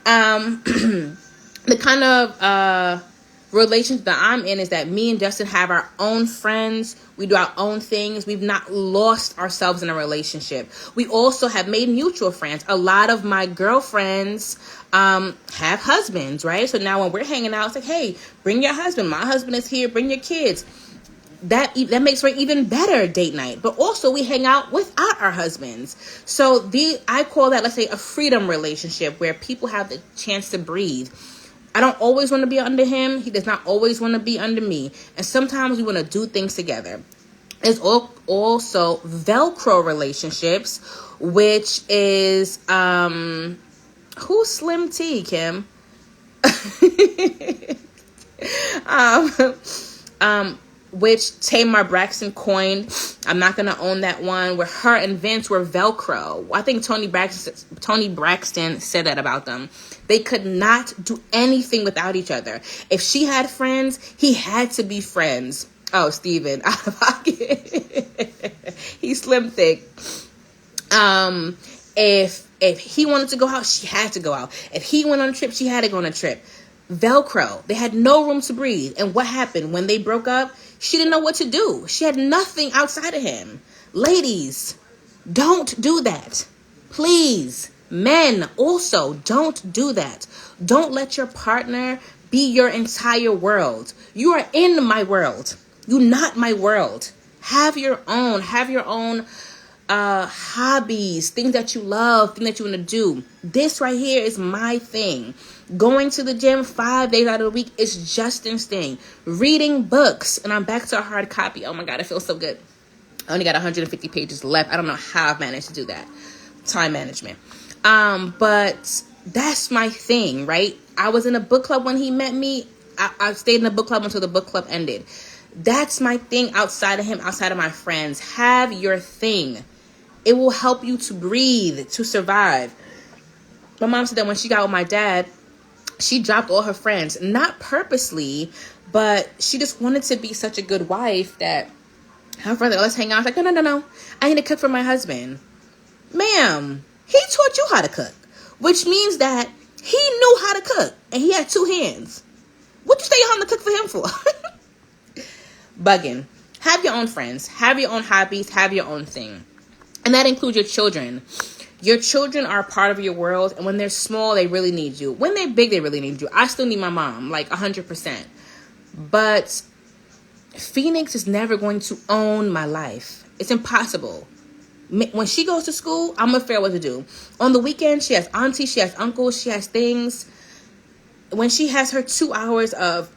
The kind of relationship that I'm in is that me and Justin have our own friends. We do our own things. We've not lost ourselves in a relationship. We also have made mutual friends. A lot of my girlfriends have husbands, right? So now when we're hanging out, it's like, hey, bring your husband. My husband is here. Bring your kids. That makes for an even better date night. But also we hang out without our husbands. So I call that, let's say, a freedom relationship where people have the chance to breathe. I don't always want to be under him. He does not always want to be under me. And sometimes we want to do things together. There's also Velcro relationships, which is, who's Slim T, Kim? Which Tamar Braxton coined. I'm not going to own that one. Where her and Vince were Velcro. I think Tony Braxton said that about them. They could not do anything without each other. If she had friends, he had to be friends. Oh, Steven, out of pocket. He's slim thick. If he wanted to go out, she had to go out. If he went on a trip, she had to go on a trip. Velcro. They had no room to breathe. And what happened when they broke up? She didn't know what to do. She had nothing outside of him. Ladies, don't do that. Please. Men, also, don't do that. Don't let your partner be your entire world. You are in my world. You're not my world. Have your own hobbies, things that you love, things that you want to do. This right here is my thing. Going to the gym 5 days out of the week is Justin's thing. Reading books, and I'm back to a hard copy. Oh my God, it feels so good. I only got 150 pages left. I don't know how I've managed to do that. Time management. But that's my thing, right? I was in a book club when he met me. I stayed in the book club until the book club ended. That's my thing outside of him, outside of my friends. Have your thing. It will help you to breathe, to survive. My mom said that when she got with my dad, she dropped all her friends. Not purposely, but she just wanted to be such a good wife that her friends, let's hang out. I was like, no. I need to cook for my husband. Ma'am, he taught you how to cook, which means that he knew how to cook and he had 2 hands. What you stay home to cook for him for? Bugging. Have your own friends. Have your own hobbies. Have your own thing. And that includes your children. Your children are a part of your world. And when they're small, they really need you. When they're big, they really need you. I still need my mom, like 100%. But Phoenix is never going to own my life. It's impossible. When she goes to school, I'm going to figure out what to do. On the weekend, she has aunties, she has uncles, she has things. When she has her 2 hours of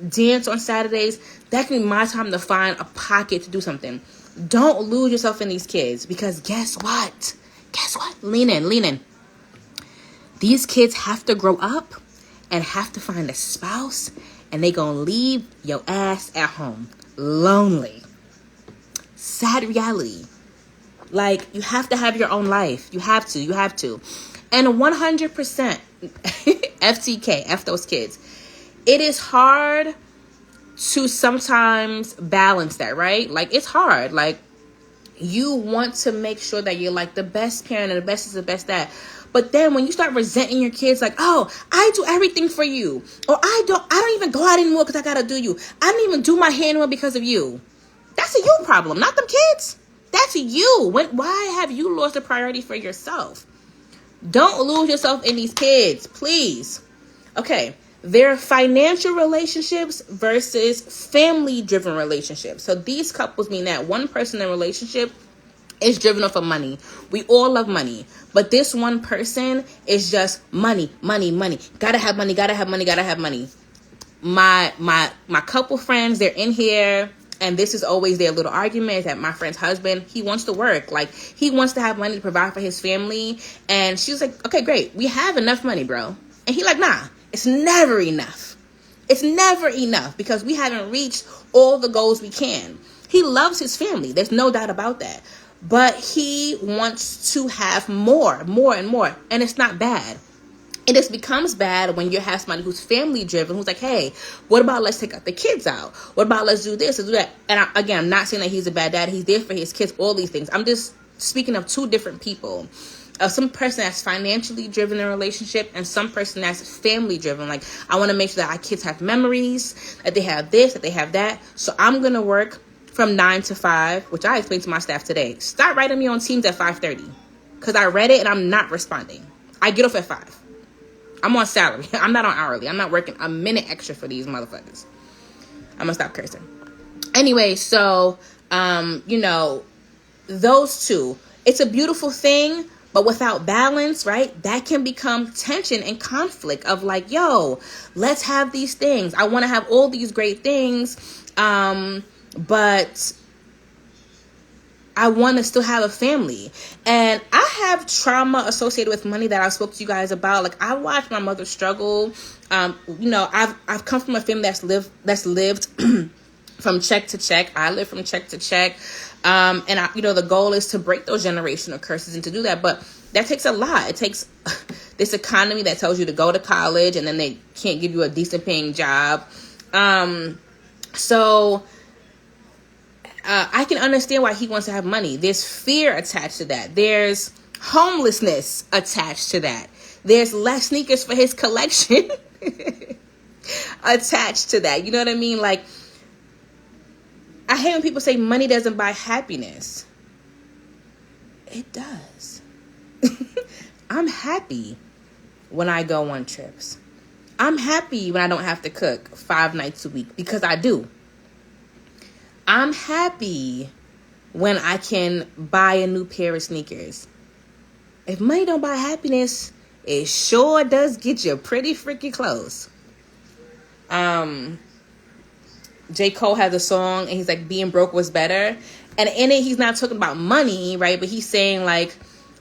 dance on Saturdays, that can be my time to find a pocket to do something. Don't lose yourself in these kids, because guess what? Lean in. These kids have to grow up and have to find a spouse, and they gonna leave your ass at home lonely. Sad reality. Like, you have to have your own life. You have to. And 100% FTK, F those kids. It is hard to sometimes balance that, right? Like, it's hard. Like, you want to make sure that you're like the best parent and the best is the best dad. But then when you start resenting your kids, like, oh, I do everything for you. Or I don't even go out anymore because I got to do you. I don't even do my hair anymore because of you. That's a you problem, not them kids. That's you. Why have you lost the priority for yourself? Don't lose yourself in these kids, please. Okay, there are financial relationships versus family-driven relationships. So these couples mean that one person in a relationship is driven off of money. We all love money. But this one person is just money. Gotta have money. My couple friends, they're in here. And this is always their little argument, is that my friend's husband, he wants to work. Like, he wants to have money to provide for his family. And she was like, okay, great. We have enough money, bro. And he like, nah, it's never enough. It's never enough because we haven't reached all the goals we can. He loves his family. There's no doubt about that. But he wants to have more. And it's not bad. It just becomes bad when you have somebody who's family driven, who's like, hey, what about let's take the kids out? What about let's do this and do that? And I'm not saying that he's a bad dad. He's there for his kids, all these things. I'm just speaking of 2 different people. Some person that's financially driven in a relationship and some person that's family driven. Like, I want to make sure that our kids have memories, that they have this, that they have that. So I'm going to work from 9 to 5, which I explained to my staff today. Start writing me on Teams at 5:30 because I read it and I'm not responding. I get off at 5. I'm on salary. I'm not on hourly. I'm not working a minute extra for these motherfuckers. I'm gonna stop cursing. Anyway, so, those 2. It's a beautiful thing, but without balance, right? That can become tension and conflict of like, yo, let's have these things. I want to have all these great things, but I want to still have a family. And I have trauma associated with money that I spoke to you guys about. Like, I watched my mother struggle. I've come from a family that's lived from check to check. I live from check to check. And the goal is to break those generational curses and to do that. But that takes a lot. It takes this economy that tells you to go to college and then they can't give you a decent paying job. So I can understand why he wants to have money. There's fear attached to that. There's homelessness attached to that. There's less sneakers for his collection attached to that. You know what I mean? Like, I hate when people say money doesn't buy happiness. It does. I'm happy when I go on trips. I'm happy when I don't have to cook 5 nights a week because I do. I'm happy when I can buy a new pair of sneakers. If money don't buy happiness, it sure does get you pretty freaking close. J. Cole has a song, and he's like, being broke was better. And in it, he's not talking about money, right? But he's saying, like,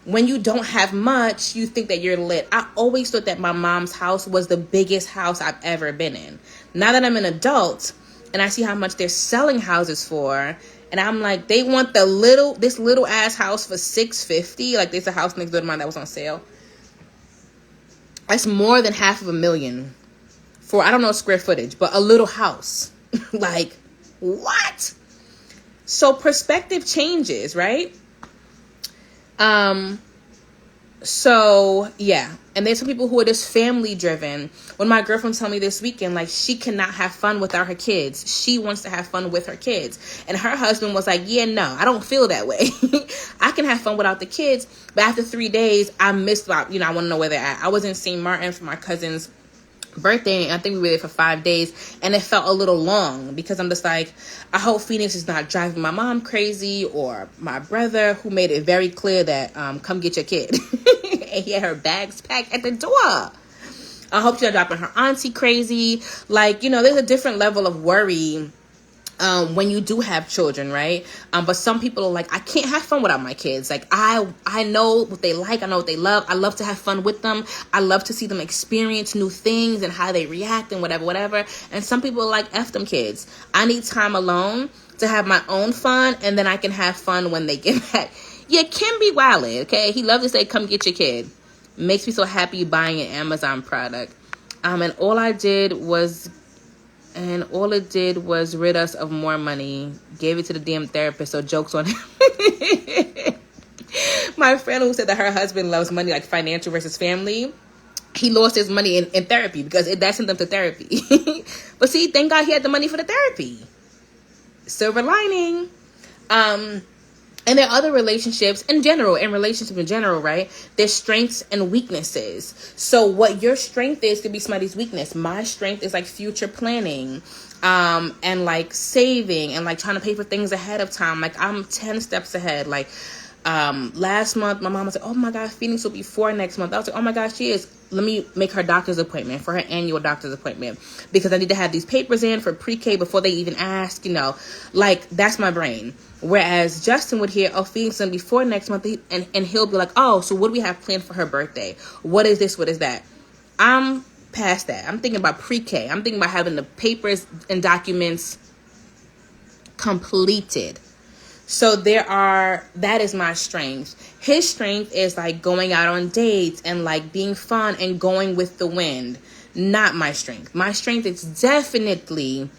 when you don't have much, you think that you're lit. I always thought that my mom's house was the biggest house I've ever been in. Now that I'm an adult, and I see how much they're selling houses for, and I'm like, they want this little ass house for $650. Like, there's a house next door to mine that was on sale. That's more than $500,000 for, I don't know square footage, but a little house. Like, what? So perspective changes, right? So yeah. And there's some people who are just family driven. When my girlfriend told me this weekend, like, she cannot have fun without her kids. She wants to have fun with her kids. And her husband was like, yeah, no, I don't feel that way. I can have fun without the kids. But after 3 days, I missed out. I want to know where they're at. I was in St. Martin for my cousin's birthday, and I think we were there for 5 days, and it felt a little long because I'm just like, I hope Phoenix is not driving my mom crazy, or my brother, who made it very clear that come get your kid. And he had her bags packed at the door. I hope she's not dropping her auntie crazy. Like, there's a different level of worry when you do have children, right? But some people are like, I can't have fun without my kids. Like, I know what they like. I know what they love. I love to have fun with them. I love to see them experience new things and how they react and whatever. And some people are like, F them kids. I need time alone to have my own fun, and then I can have fun when they get back. Yeah, Kim be wildin', okay? He loves to say, come get your kid. Makes me so happy buying an Amazon product. And all it did was rid us of more money. Gave it to the damn therapist, so joke's on him. My friend who said that her husband loves money, like financial versus family, he lost his money in therapy because that sent them to therapy. But see, thank God he had the money for the therapy. Silver lining. And there are other relationships in general, right? There's strengths and weaknesses. So what your strength is could be somebody's weakness. My strength is like future planning, and like saving, and like trying to pay for things ahead of time. Like, I'm 10 steps ahead. Like, last month, my mom was like, oh my God, Phoenix will be 4 next month. I was like, oh my gosh, she is. Let me make her doctor's appointment for her annual doctor's appointment, because I need to have these papers in for pre-K before they even ask, like, that's my brain. Whereas Justin would hear, oh, Phoenix is going to be 4 next month, and he'll be like, oh, so what do we have planned for her birthday? What is this? What is that? I'm past that. I'm thinking about pre-K. I'm thinking about having the papers and documents completed. So that is my strength. His strength is like going out on dates and like being fun and going with the wind. Not my strength. My strength is definitely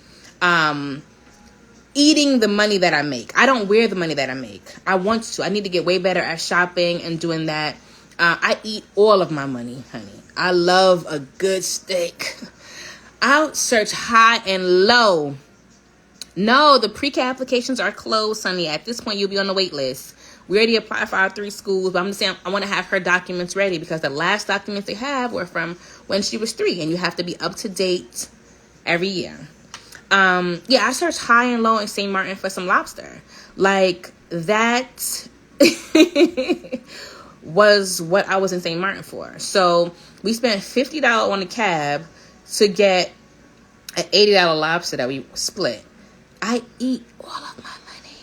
eating the money that I make. I don't wear the money that I make. I want to. I need to get way better at shopping and doing that. I eat all of my money, honey. I love a good steak. I'll search high and low. No, the pre-K applications are closed, honey. At this point, you'll be on the wait list. We already applied for our 3 schools, but I'm just saying I want to have her documents ready, because the last documents they have were from when she was 3, and you have to be up to date every year. I searched high and low in St. Martin for some lobster. Like, that was what I was in St. Martin for. So we spent $50 on a cab to get an $80 lobster that we split. I eat all of my money.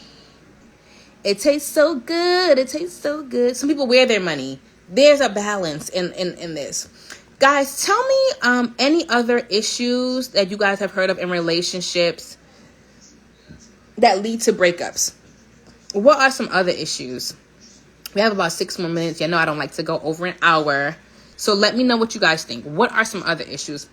It tastes so good. It tastes so good. Some people wear their money. There's a balance in this. Guys, tell me any other issues that you guys have heard of in relationships that lead to breakups. What are some other issues? We have about 6 more minutes. I know I don't like to go over an hour. So let me know what you guys think. What are some other issues?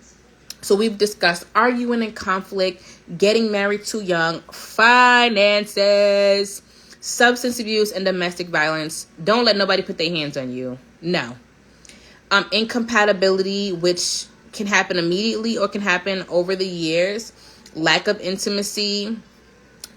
So we've discussed arguing and conflict, getting married too young, finances, substance abuse, and domestic violence. Don't let nobody put their hands on you. No. Incompatibility, which can happen immediately or can happen over the years. Lack of intimacy.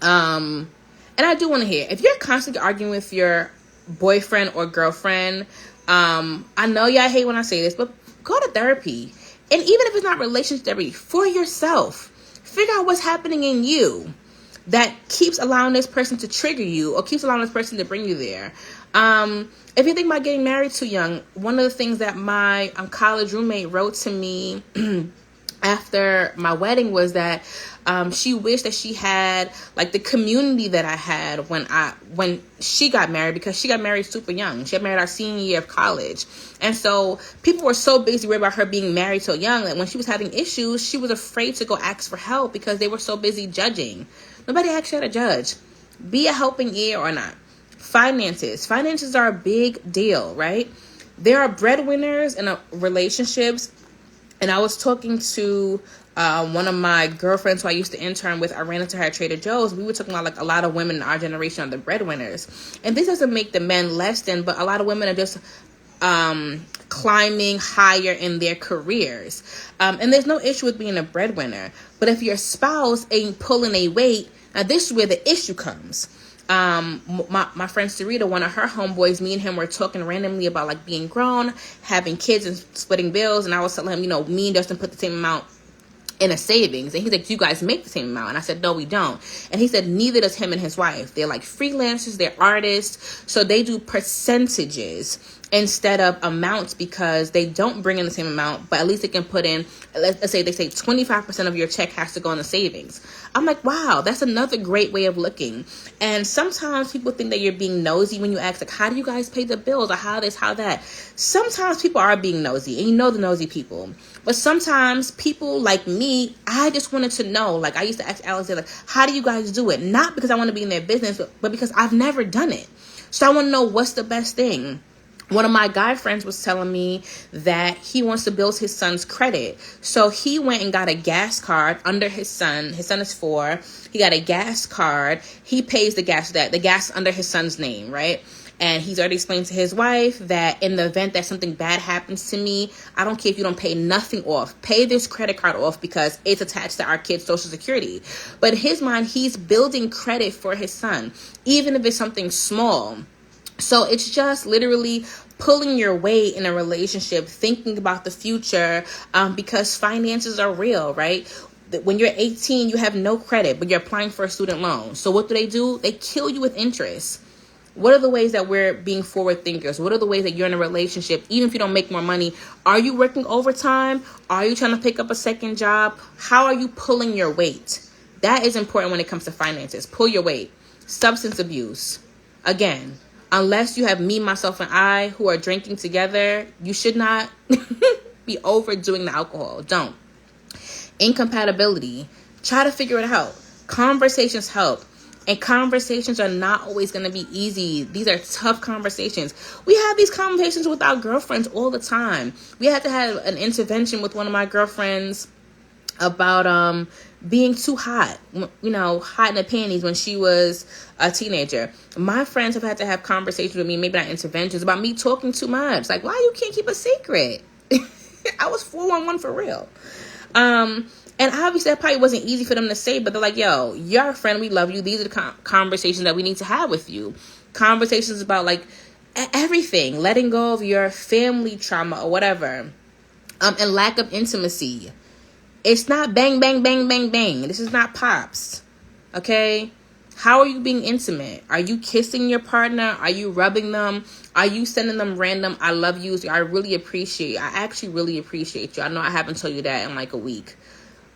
And I do want to hear, if you're constantly arguing with your boyfriend or girlfriend, I know y'all hate when I say this, but go to therapy. And even if it's not relationship therapy, for yourself, figure out what's happening in you. that keeps allowing this person to trigger you or keeps allowing this person to bring you there. If you think about getting married too young, one of the things that my college roommate wrote to me after my wedding was that she wished that she had like the community that I had when she got married, because she got married super young. She got married our senior year of college. And so people were so busy worried about her being married so young that when she was having issues, she was afraid to go ask for help because they were so busy judging. Nobody asked her to judge. Be a helping ear or not. Finances are a big deal, right? There are breadwinners in relationships. And I was talking to one of my girlfriends who I used to intern with. I ran into her at Trader Joe's. We were talking about like a lot of women in our generation are the breadwinners. And this doesn't make the men less than, but a lot of women are just climbing higher in their careers. And there's no issue with being a breadwinner. But if your spouse ain't pulling a weight, now this is where the issue comes. My friend Sarita, one of her homeboys, me and him were talking randomly about like being grown, having kids and splitting bills. And I was telling him, me and Dustin put the same amount in a savings. And he's like, you guys make the same amount. And I said, no, we don't. And he said, neither does him and his wife. They're like freelancers, they're artists. So they do percentages instead of amounts because they don't bring in the same amount, but at least they can put in, let's say they say 25% of your check has to go into savings. I'm like, wow, that's another great way of looking. And sometimes people think that you're being nosy when you ask, like, how do you guys pay the bills, or how this, how that? Sometimes people are being nosy, and you know the nosy people. But sometimes people like me, I just wanted to know, like I used to ask Alex, like, how do you guys do it? Not because I want to be in their business, but because I've never done it. So I want to know what's the best thing. One of my guy friends was telling me that he wants to build his son's credit. So he went and got a gas card under his son. His son is 4. He got a gas card. He pays the gas under his son's name, right? And he's already explained to his wife that in the event that something bad happens to me, I don't care if you don't pay nothing off. Pay this credit card off because it's attached to our kid's Social Security. But in his mind, he's building credit for his son, even if it's something small. So it's just literally pulling your weight in a relationship, thinking about the future, because finances are real, right? When you're 18, you have no credit, but you're applying for a student loan. So what do? They kill you with interest. What are the ways that we're being forward thinkers? What are the ways that you're in a relationship, even if you don't make more money? Are you working overtime? Are you trying to pick up a second job? How are you pulling your weight? That is important when it comes to finances. Pull your weight. Substance abuse. Again, unless you have me, myself, and I who are drinking together, you should not be overdoing the alcohol. Don't. Incompatibility. Try to figure it out. Conversations help. And conversations are not always going to be easy. These are tough conversations. We have these conversations with our girlfriends all the time. We had to have an intervention with one of my girlfriends about being too hot, hot in the panties when she was a teenager. My friends have had to have conversations with me, maybe not interventions, about me talking too much. Like, why you can't keep a secret? I was 411 for real. And obviously that probably wasn't easy for them to say, but they're like, yo, you're our friend, we love you. These are the conversations that we need to have with you. Conversations about like everything, letting go of your family trauma or whatever. And lack of intimacy. It's not bang, bang, bang, bang, bang. This is not Pops. Okay? How are you being intimate? Are you kissing your partner? Are you rubbing them? Are you sending them random I love yous? I really appreciate you. I actually really appreciate you. I know I haven't told you that in like a week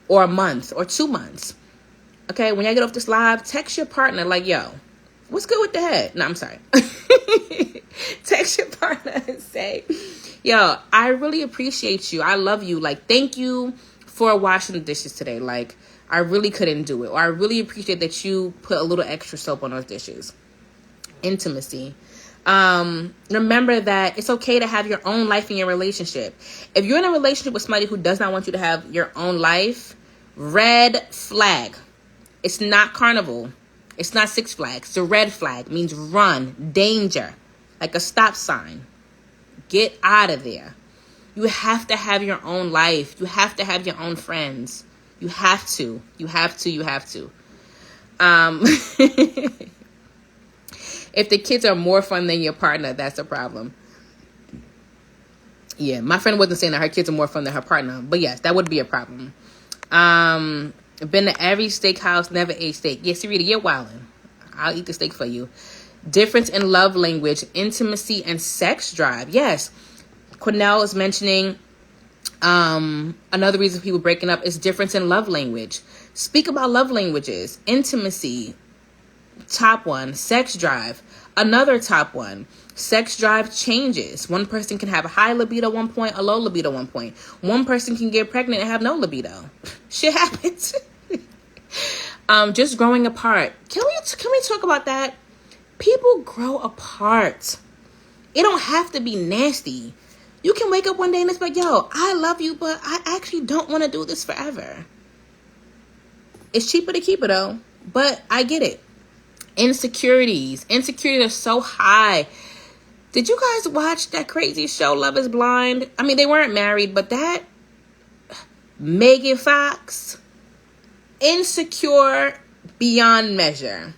or a month or 2 months. Okay? When y'all get off this live, text your partner like, yo, what's good with the head? No, I'm sorry. Text your partner and say, yo, I really appreciate you. I love you. Like, thank you for washing the dishes today. Like, I really couldn't do it. Or I really appreciate that you put a little extra soap on those dishes. Intimacy. Remember that it's okay to have your own life in your relationship. If you're in a relationship with somebody who does not want you to have your own life, red flag. It's not Carnival. It's not Six Flags. It's a red flag. It means run, danger, like a stop sign. Get out of there. You have to have your own life. You have to have your own friends. You have to. You have to. You have to. If the kids are more fun than your partner, that's a problem. Yeah, my friend wasn't saying that her kids are more fun than her partner. But yes, that would be a problem. Been to every steakhouse, never ate steak. Yeah, Sarita, you're wildin'. I'll eat the steak for you. Difference in love language, intimacy, and sex drive. Yes. Cornell is mentioning another reason people breaking up is difference in love language. Speak about love languages. Intimacy, top one. Sex drive, another top one. Sex drive changes. One person can have a high libido 1 point, a low libido 1 point. One person can get pregnant and have no libido. Shit happens. Just growing apart. Can we talk about that? People grow apart. It don't have to be nasty. You can wake up one day and it's like, yo, I love you, but I actually don't want to do this forever. It's cheaper to keep it though, but I get it. Insecurities are so high. Did you guys watch that crazy show, Love is Blind? I mean, they weren't married, but that Megan Fox, insecure beyond measure.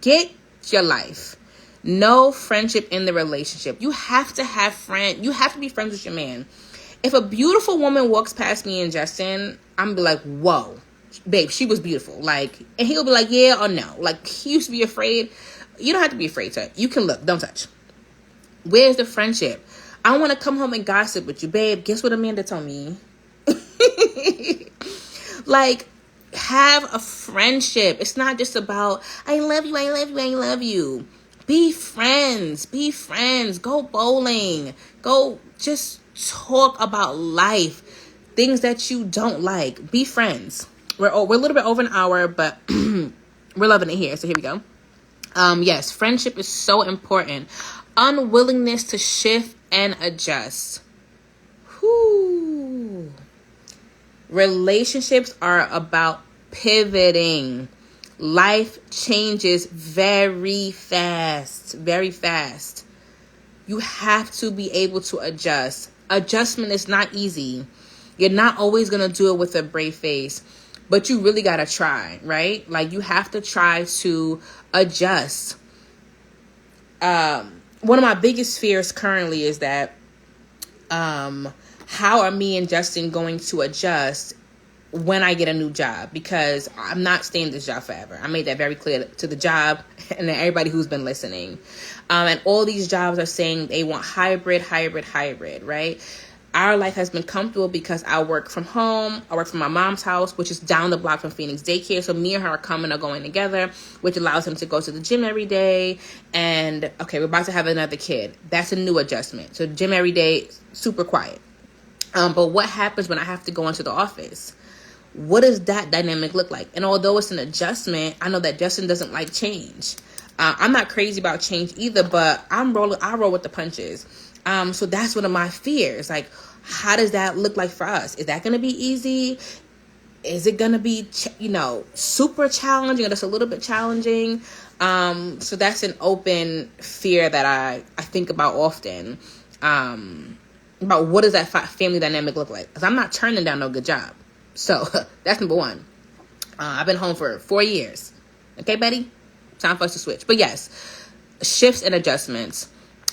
Get your life. No friendship in the relationship. You have to have you have to be friends with your man. If a beautiful woman walks past me and Justin, I'm gonna be like, whoa, babe, she was beautiful. Like, and he'll be like, yeah or no. Like, he used to be afraid. You don't have to be afraid to. You can look, don't touch. Where's the friendship? I want to come home and gossip with you, babe. Guess what Amanda told me? Like, have a friendship. It's not just about, I love you, I love you, I love you. Be friends. Be friends. Go bowling. Go just talk about life. Things that you don't like. Be friends. We're a little bit over an hour, but we're loving it here. So here we go. Yes, friendship is so important. Unwillingness to shift and adjust. Whew. Relationships are about pivoting. Life changes very fast, very fast. You have to be able to adjust. Adjustment is not easy. You're not always going to do it with a brave face, but you really got to try, right? Like, you have to try to adjust. One of my biggest fears currently is that, how are me and Justin going to adjust when I get a new job? Because I'm not staying in this job forever. I made that very clear to the job and to everybody who's been listening. And all these jobs are saying they want hybrid, right? Our life has been comfortable because I work from home. I work from my mom's house, which is down the block from Phoenix Daycare. So me and her are coming or going together, which allows him to go to the gym every day. And okay, we're about to have another kid. That's a new adjustment. So gym every day, super quiet. But what happens when I have to go into the office? What does that dynamic look like? And although it's an adjustment, I know that Justin doesn't like change. I'm not crazy about change either, but I roll with the punches. So that's one of my fears. Like, how does that look like for us? Is that going to be easy? Is it going to be, super challenging or just a little bit challenging? So that's an open fear that I think about often. About what does that family dynamic look like? Because I'm not turning down no good job. So that's number one. I've been home for 4 years. Okay, Betty? Time for us to switch. But yes, shifts and adjustments.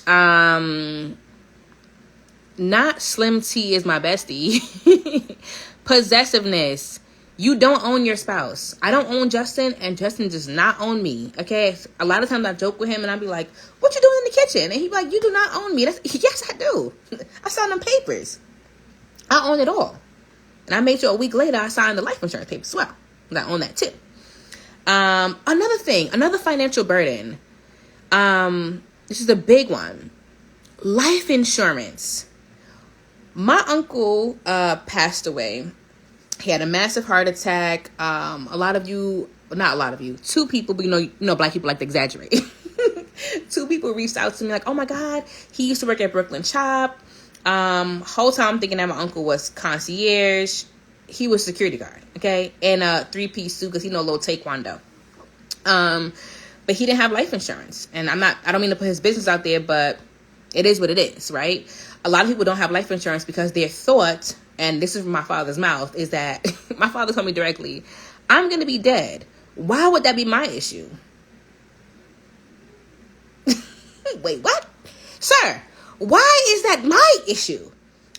Not Slim T is my bestie. Possessiveness. You don't own your spouse. I don't own Justin, and Justin does not own me. Okay? A lot of times I joke with him, and I'll be like, what you doing in the kitchen? And he'd be like, you do not own me. Yes, I do. I signed them papers. I own it all. And I made sure a week later I signed the life insurance papers as well. I own that too. Another thing, another financial burden. This is a big one. Life insurance. My uncle passed away. He had a massive heart attack. Two people, but you know, black people like to exaggerate. Two people reached out to me like, oh my God, he used to work at Brooklyn Chop. Whole time I'm thinking that my uncle was concierge. He was security guard, okay? And a 3-piece suit because he know a little taekwondo. But he didn't have life insurance. And I don't mean to put his business out there, but it is what it is, right? A lot of people don't have life insurance because their thought, and this is from my father's mouth, is that my father told me directly, I'm going to be dead. Why would that be my issue? Wait, what? Sir, why is that my issue?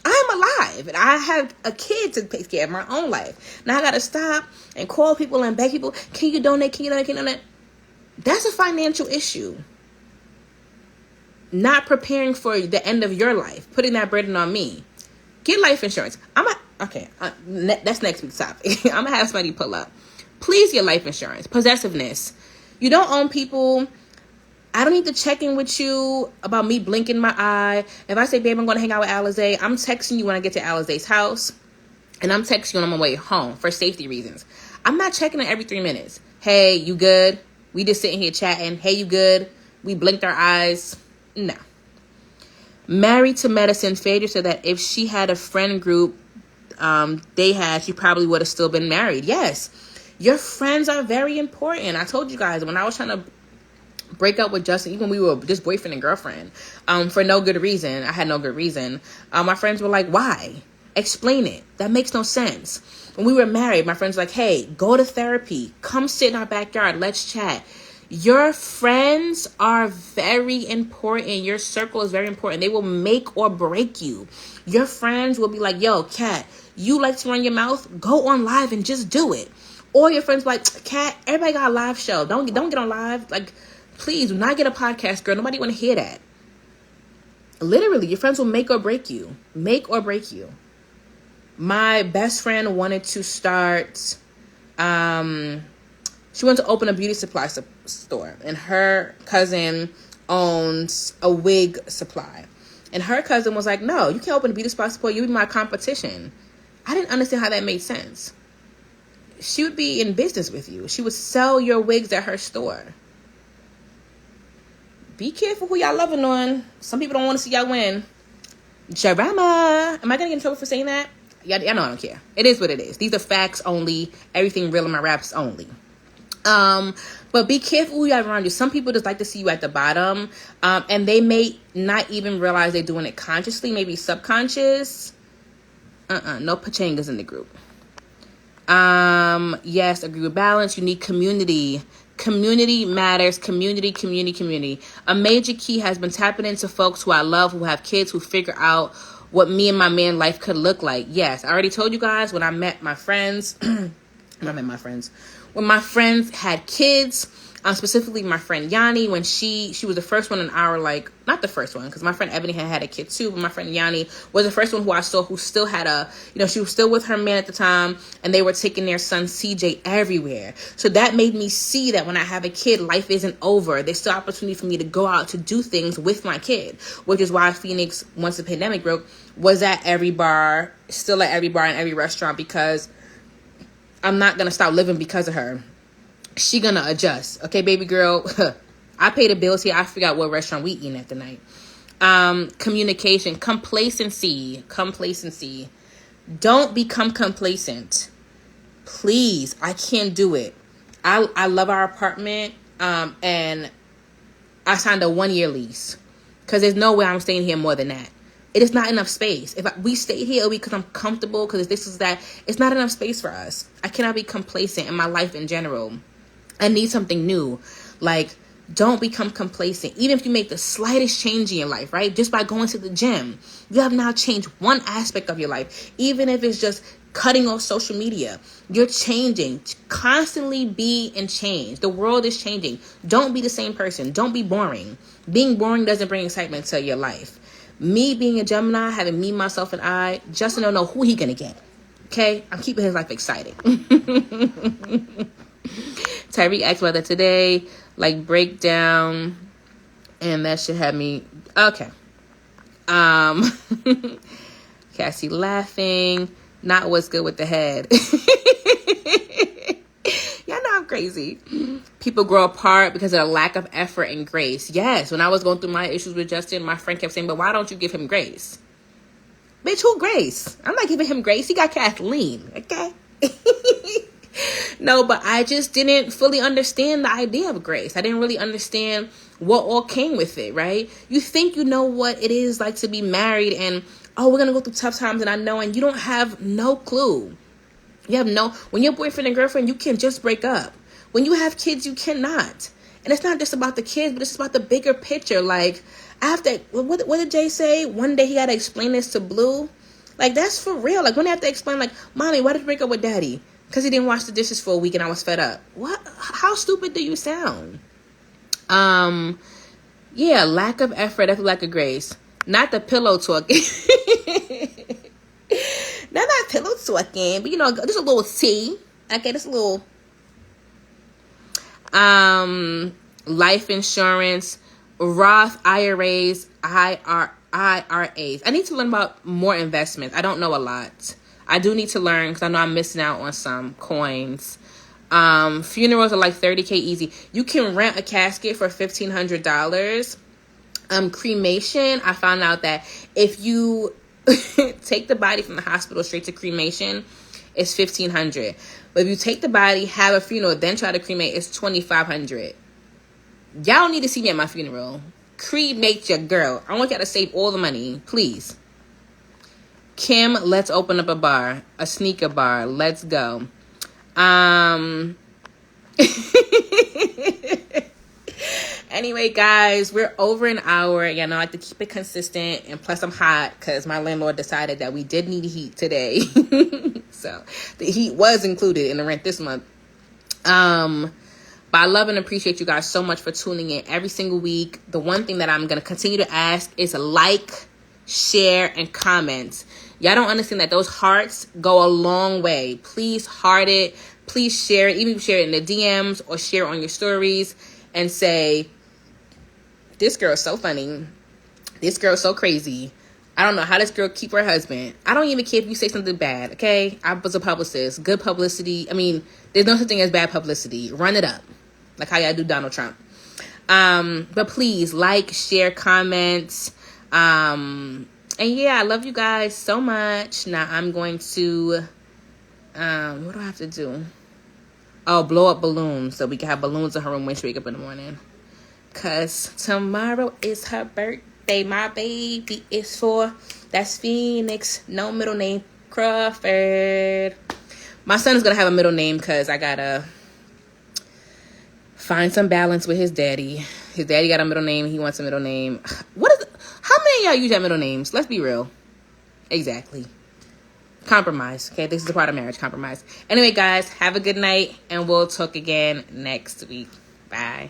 I'm am alive and I have a kid to take care of my own life. Now I got to stop and call people and beg people, can you donate? Can you donate? Can you donate? That's a financial issue. Not preparing for the end of your life, putting that burden on me. Get life insurance. That's next week's topic. I'm gonna have somebody pull up. Please get life insurance. Possessiveness. You don't own people. I don't need to check in with you about me blinking my eye. If I say, babe, I'm going to hang out with Alizé, I'm texting you when I get to Alizé's house. And I'm texting you on my way home for safety reasons. I'm not checking in every 3 minutes. Hey, you good? We just sitting here chatting. Hey, you good? We blinked our eyes. No. Married to Medicine, Phaedra said that if she had a friend group she probably would have still been married. Yes. Your friends are very important. I told you guys when I was trying to break up with Justin, even when we were just boyfriend and girlfriend, for no good reason. I had no good reason. My friends were like, why? Explain it. That makes no sense. When we were married, my friends were like, hey, go to therapy. Come sit in our backyard. Let's chat. Your friends are very important. Your circle is very important. They will make or break you. Your friends will be like, yo, Kat, you like to run your mouth? Go on live and just do it. Or your friends like, Kat, everybody got a live show. Don't get on live. Like, please do not get a podcast, girl. Nobody want to hear that. Literally, your friends will make or break you. Make or break you. My best friend wanted to start, she wanted to open a beauty supply store. And her cousin owns a wig supply. And her cousin was like, no, you can't open a beauty supply store. You'll be my competition. I didn't understand how that made sense. She would be in business with you. She would sell your wigs at her store. Be careful who y'all loving on. Some people don't want to see y'all win. Jarama. Am I going to get in trouble for saying that? Yeah, I know I don't care. It is what it is. These are facts only. Everything real in my raps only. But be careful who you have around you. Some people just like to see you at the bottom. And they may not even realize they're doing it consciously. Maybe subconscious. No pachangas in the group. Yes, agree with balance. You need community. Community matters. Community. A major key has been tapping into folks who I love, who have kids, who figure out what me and my man life could look like. Yes, I already told you guys when I met my friends. When my friends had kids, specifically my friend Yanni, when she was the first one in our, like, not the first one, because my friend Ebony had a kid too, but my friend Yanni was the first one who I saw who still had she was still with her man at the time, and they were taking their son CJ everywhere. So that made me see that when I have a kid, life isn't over. There's still opportunity for me to go out to do things with my kid, which is why Phoenix, once the pandemic broke, was at every bar, still at every bar and every restaurant, because I'm not going to stop living because of her. She gonna adjust. Okay, baby girl. I pay the bills here. I figure out what restaurant we eating at the night. Communication. Complacency. Don't become complacent. Please. I can't do it. I love our apartment. And I signed a 1-year lease. Because there's no way I'm staying here more than that. It is not enough space. If we stayed here, it'll be because I'm comfortable. Because this is that. It's not enough space for us. I cannot be complacent in my life in general. I need something new. Like, don't become complacent. Even if you make the slightest change in your life, right? Just by going to the gym, you have now changed one aspect of your life. Even if it's just cutting off social media, you're changing. Constantly be in change. The world is changing. Don't be the same person. Don't be boring. Being boring doesn't bring excitement to your life. Me being a Gemini, having me, myself, and I, Justin don't know who he gonna get. Okay? I'm keeping his life exciting. Tyreek asked about that today, like breakdown, and that should have me okay. Cassie laughing, not what's good with the head. Y'all know I'm crazy. People grow apart because of a lack of effort and grace. Yes, when I was going through my issues with Justin, my friend kept saying, but why don't you give him grace? Bitch, who grace? I'm not giving him grace. He got Kathleen, okay? No, but I just didn't fully understand the idea of grace. I didn't really understand what all came with it, right? You think you know what it is like to be married and, oh, we're going to go through tough times and you don't have no clue. When you're boyfriend and girlfriend, you can just break up. When you have kids, you cannot. And it's not just about the kids, but it's about the bigger picture. Like, what did Jay say? One day he got to explain this to Blue. Like, that's for real. Like, when they have to explain, like, Mommy, why did you break up with Daddy? Because he didn't wash the dishes for a week and I was fed up. What? How stupid do you sound? Yeah, lack of effort, that's lack of grace. Not the pillow talking. Not that pillow talking, but, you know, just a little tea. Okay, just a little... life insurance, Roth IRAs, IRAs. I need to learn about more investments. I don't know a lot. I do need to learn because I know I'm missing out on some coins. Funerals are like $30,000 easy. You can rent a casket for $1,500. Cremation, I found out that if you take the body from the hospital straight to cremation, it's $1,500. But if you take the body, have a funeral, then try to cremate, it's $2,500. Y'all don't need to see me at my funeral. Cremate your girl. I want y'all to save all the money, please. Kim, let's open up a bar, a sneaker bar. Let's go. Anyway, guys, we're over an hour. You know, I like to keep it consistent. And plus, I'm hot because my landlord decided that we did need heat today. So, the heat was included in the rent this month. But I love and appreciate you guys so much for tuning in every single week. The one thing that I'm going to continue to ask is like, share, and comment. Y'all don't understand that those hearts go a long way. Please heart it. Please share it. Even if you share it in the DMs or share it on your stories and say, this girl's so funny. This girl's so crazy. I don't know how this girl keep her husband. I don't even care if you say something bad, okay? I was a publicist. Good publicity. I mean, there's no such thing as bad publicity. Run it up. Like how y'all do Donald Trump. But please, like, share, comment. And yeah, I love you guys so much. Now I'm going to... what do I have to do? Oh, blow up balloons so we can have balloons in her room when she wake up in the morning. Because tomorrow is her birthday. My baby is 4. That's Phoenix. No middle name. Crawford. My son is going to have a middle name because I got to find some balance with his daddy. His daddy got a middle name. He wants a middle name. How many of y'all use your middle names? Let's be real. Exactly. Compromise. Okay, this is a part of marriage. Compromise. Anyway, guys, have a good night. And we'll talk again next week. Bye.